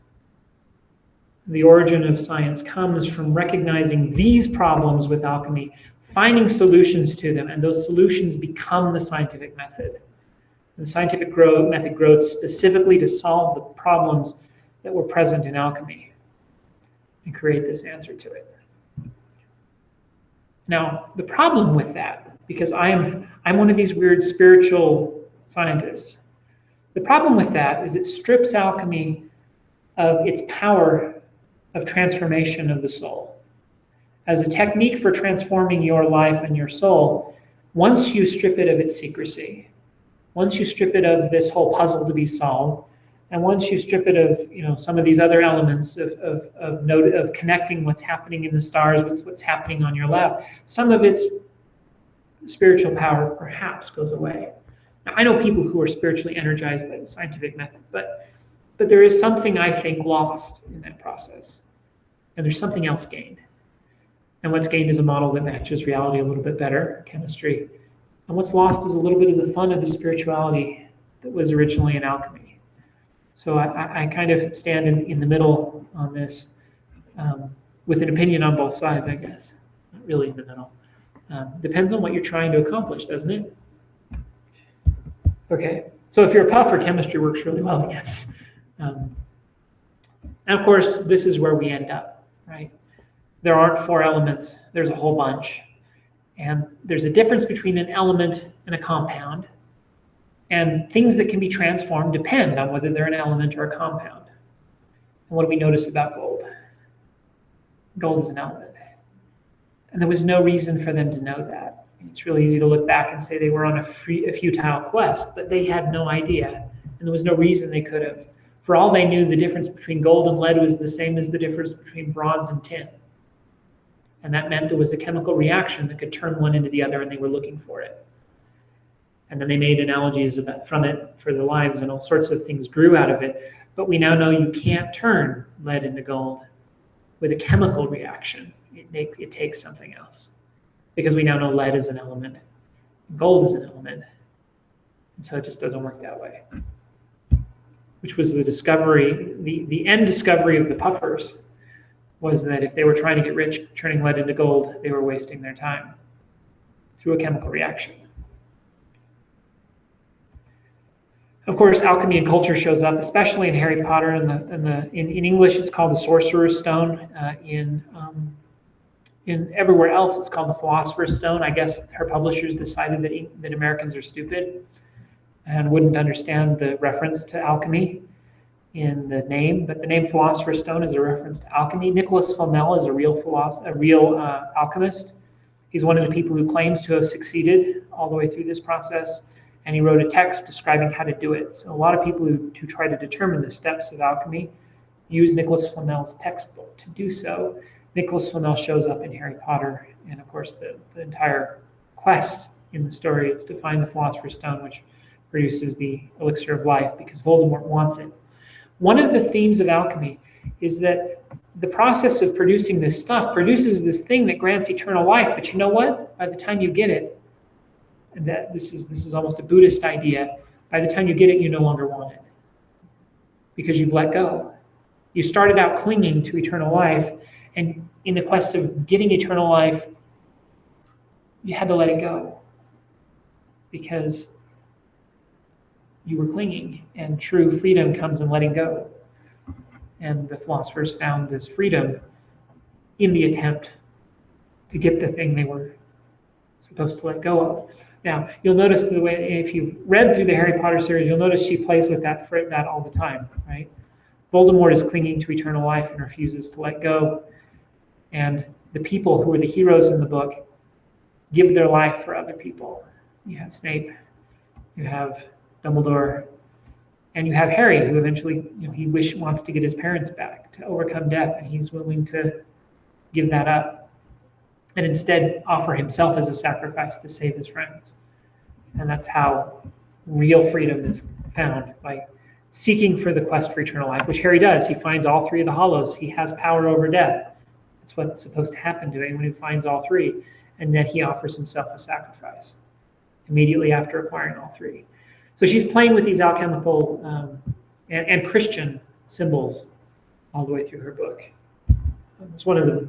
The origin of science comes from recognizing these problems with alchemy, finding solutions to them, and those solutions become the scientific method. The scientific method grows specifically to solve the problems that were present in alchemy and create this answer to it. Now, the problem with that, because I'm one of these weird spiritual scientists, the problem with that is it strips alchemy of its power of transformation of the soul. As a technique for transforming your life and your soul, once you strip it of its secrecy, once you strip it of this whole puzzle to be solved, and once you strip it of some of these other elements of connecting what's happening in the stars with what's happening on your lab, some of its spiritual power perhaps goes away. Now, I know people who are spiritually energized by the scientific method, but there is something, I think, lost in that process. And there's something else gained. And what's gained is a model that matches reality a little bit better, chemistry. And what's lost is a little bit of the fun of the spirituality that was originally in alchemy. So I kind of stand in the middle on this, with an opinion on both sides, I guess. Not really in the middle. Depends on what you're trying to accomplish, doesn't it? Okay, so if you're a puffer, chemistry works really well, I guess. And of course, this is where we end up, right? There aren't 4 elements, there's a whole bunch. And there's a difference between an element and a compound. And things that can be transformed depend on whether they're an element or a compound. And what do we notice about gold? Gold is an element. And there was no reason for them to know that. It's really easy to look back and say they were on a futile quest, but they had no idea. And there was no reason they could have. For all they knew, the difference between gold and lead was the same as the difference between bronze and tin. And that meant there was a chemical reaction that could turn one into the other, and they were looking for it. And then they made analogies from it for their lives, and all sorts of things grew out of it. But we now know you can't turn lead into gold with a chemical reaction. It takes something else. Because we now know lead is an element, gold is an element. And so it just doesn't work that way. Which was the discovery, the end discovery of the puffers, was that if they were trying to get rich turning lead into gold, they were wasting their time through a chemical reaction. Of course, alchemy and culture shows up, especially in Harry Potter. In English, it's called the Sorcerer's Stone. In everywhere else, it's called the Philosopher's Stone. I guess her publishers decided that Americans are stupid and wouldn't understand the reference to alchemy in the name. But the name Philosopher's Stone is a reference to alchemy. Nicholas Flamel is a real alchemist. He's one of the people who claims to have succeeded all the way through this process. And he wrote a text describing how to do it. So a lot of people who try to determine the steps of alchemy use Nicholas Flamel's textbook to do so. Nicholas Flamel shows up in Harry Potter, and of course the entire quest in the story is to find the Philosopher's Stone, which produces the elixir of life because Voldemort wants it. One of the themes of alchemy is that the process of producing this stuff produces this thing that grants eternal life, but you know what? By the time you get it, and that this is almost a Buddhist idea, by the time you get it, you no longer want it because you've let go. You started out clinging to eternal life, and in the quest of getting eternal life, you had to let it go because you were clinging, and true freedom comes in letting go. And the philosophers found this freedom in the attempt to get the thing they were supposed to let go of. Now, you'll notice the way, if you've read through the Harry Potter series, you'll notice she plays with that all the time, right? Voldemort is clinging to eternal life and refuses to let go. And the people who are the heroes in the book give their life for other people. You have Snape, you have Dumbledore, and you have Harry, who eventually, he wants to get his parents back, to overcome death, and he's willing to give that up and instead offer himself as a sacrifice to save his friends. And that's how real freedom is found, by seeking for the quest for eternal life, which Harry does. He finds all three of the hollows. He has power over death. That's what's supposed to happen to anyone who finds all three. And then he offers himself a sacrifice immediately after acquiring all three. So she's playing with these alchemical and Christian symbols all the way through her book. It's one of the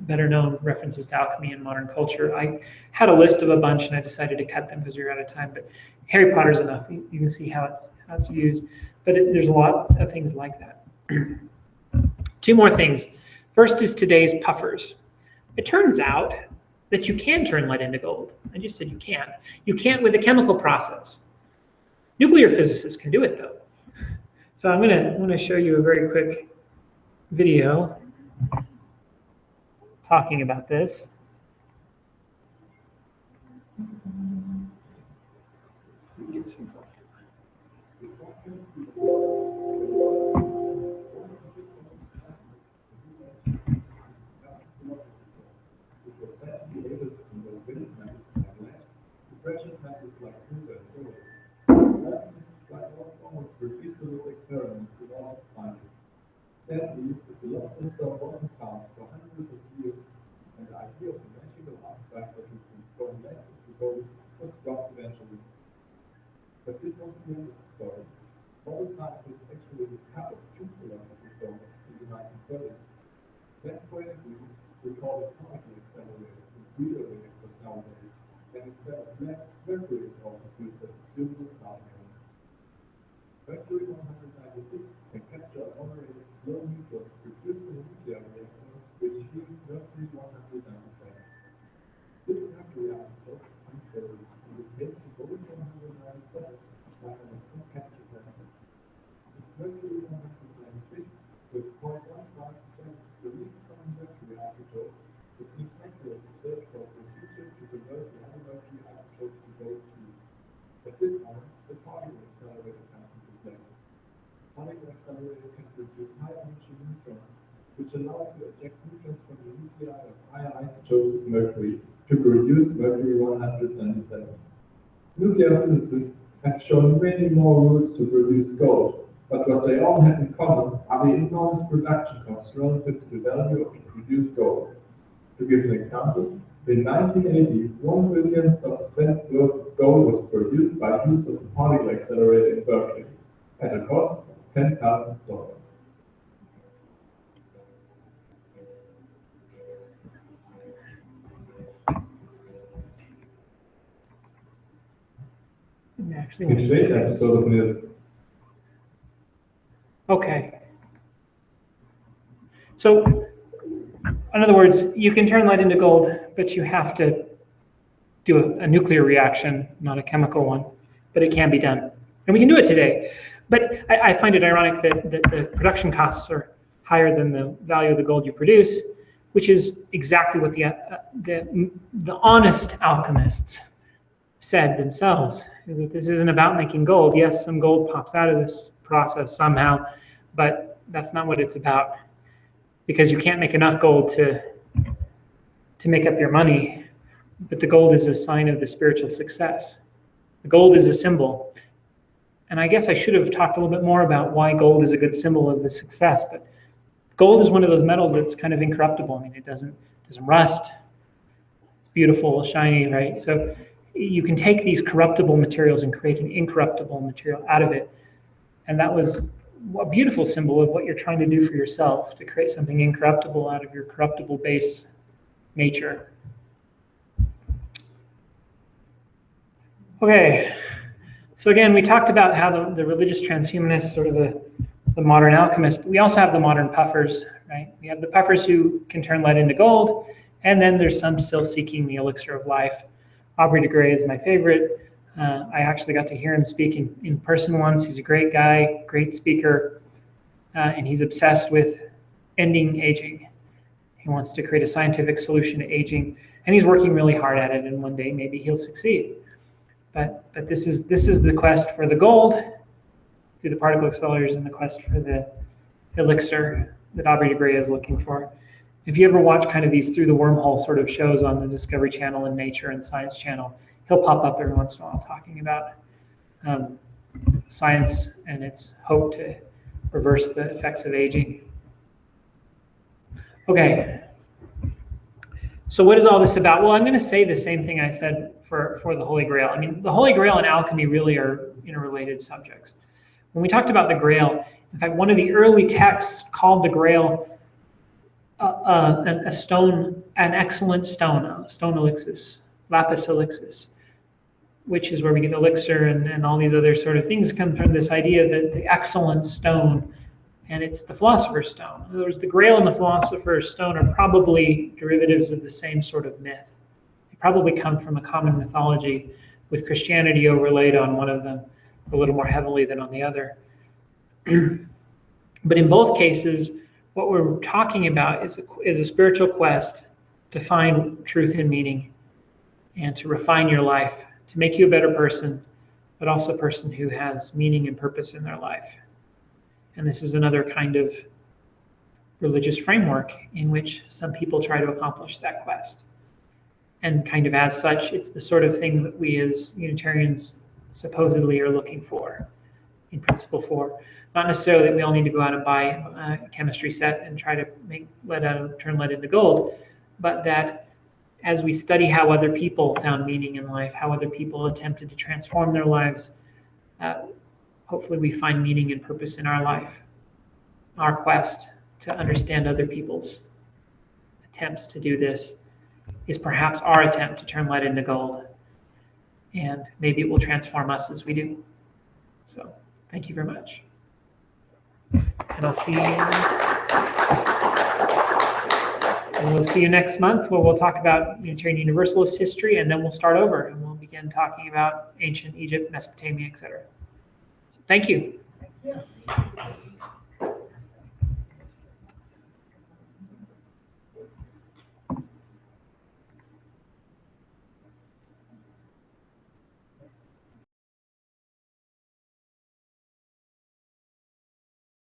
better known references to alchemy in modern culture. I had a list of a bunch and I decided to cut them because we were out of time, but Harry Potter's enough. You can see how it's used, but there's a lot of things like that. Two more things. First is today's puffers. It turns out that you can turn lead into gold. I just said you can. You can't with a chemical process. Nuclear physicists can do it though. So I'm gonna show you a very quick video talking about this. Precious metals like silver and gold. That is why also repeat those experiments in order to find it. Sadly, the philosopher's stone wasn't found for hundreds of years, and the idea of a magical artifact that would transform lead into gold was dropped eventually. But this wasn't the end of the story. Modern scientists actually discovered two philosopher's stones in the 1930s. Less poetically, we call it particle accelerators with real reactors nowadays. And instead of lead, mercury is also used as a suitable starting element. Mercury 196 can capture a moderated slow neutron produced in a nuclear reactor, which yields mercury 197. This mercury isotope is unstable and it makes the gold 197 like an atomic capture process. Its mercury 196 with 0.15% is the least common mercury isotope. It seems natural to search for a procedure to convert the other mercury isotopes to gold too. At this point, the particle accelerator comes into play. Particle accelerators can produce high-energy neutrons, which allow to eject neutrons from the nuclei of higher isotopes of mercury to produce mercury 197. Nuclear physicists have shown many more routes to produce gold, but what they all have in common are the enormous production costs relative to the value of the produced gold. To give an example, in 1980, 1 billion cents worth of gold was produced by use of a particle accelerator in Berkeley, at a cost of $10,000. In today's episode of NIL. Okay. So, in other words, you can turn lead into gold, but you have to do a nuclear reaction, not a chemical one, but it can be done. And we can do it today. But I find it ironic that the production costs are higher than the value of the gold you produce, which is exactly what the honest alchemists said themselves, is that this isn't about making gold. Yes, some gold pops out of this process somehow, but that's not what it's about. Because you can't make enough gold to make up your money, but the gold is a sign of the spiritual success. The gold is a symbol. And I guess I should have talked a little bit more about why gold is a good symbol of the success, but gold is one of those metals that's kind of incorruptible. I mean, it doesn't rust. It's beautiful, shiny, right? So you can take these corruptible materials and create an incorruptible material out of it. And that was a beautiful symbol of what you're trying to do for yourself, to create something incorruptible out of your corruptible base nature. Okay, so again, we talked about how the religious transhumanists, sort of the modern alchemists, but we also have the modern puffers, right? We have the puffers who can turn lead into gold, and then there's some still seeking the elixir of life. Aubrey de Grey is my favorite. I actually got to hear him speak in person once. He's a great guy, great speaker, and he's obsessed with ending aging. He wants to create a scientific solution to aging, and he's working really hard at it, and one day maybe he'll succeed. But this is the quest for the gold through the particle accelerators and the quest for the elixir that Aubrey de Grey is looking for. If you ever watch kind of these through the wormhole sort of shows on the Discovery Channel and Nature and Science Channel, he'll pop up every once in a while talking about science and its hope to reverse the effects of aging. Okay. So what is all this about? Well, I'm going to say the same thing I said for the Holy Grail. I mean, the Holy Grail and alchemy really are interrelated subjects. When we talked about the Grail, in fact, one of the early texts called the Grail a stone, an excellent stone, stone elixis, lapis elixis, which is where we get elixir and all these other sort of things come from this idea that the excellent stone, and it's the philosopher's stone. In other words, the Grail and the philosopher's stone are probably derivatives of the same sort of myth. They probably come from a common mythology with Christianity overlaid on one of them a little more heavily than on the other. But in both cases, what we're talking about is a spiritual quest to find truth and meaning and to refine your life, to make you a better person, but also a person who has meaning and purpose in their life. And this is another kind of religious framework in which some people try to accomplish that quest. And kind of as such, it's the sort of thing that we as Unitarians supposedly are looking for, in principle for. Not necessarily that we all need to go out and buy a chemistry set and try to make turn lead into gold, but that as we study how other people found meaning in life, how other people attempted to transform their lives, hopefully we find meaning and purpose in our life. Our quest to understand other people's attempts to do this is perhaps our attempt to turn lead into gold. And maybe it will transform us as we do. So thank you very much. And I'll see you. And we'll see you next month where we'll talk about Unitarian Universalist history, and then we'll start over and we'll begin talking about ancient Egypt, Mesopotamia, etc. Thank you.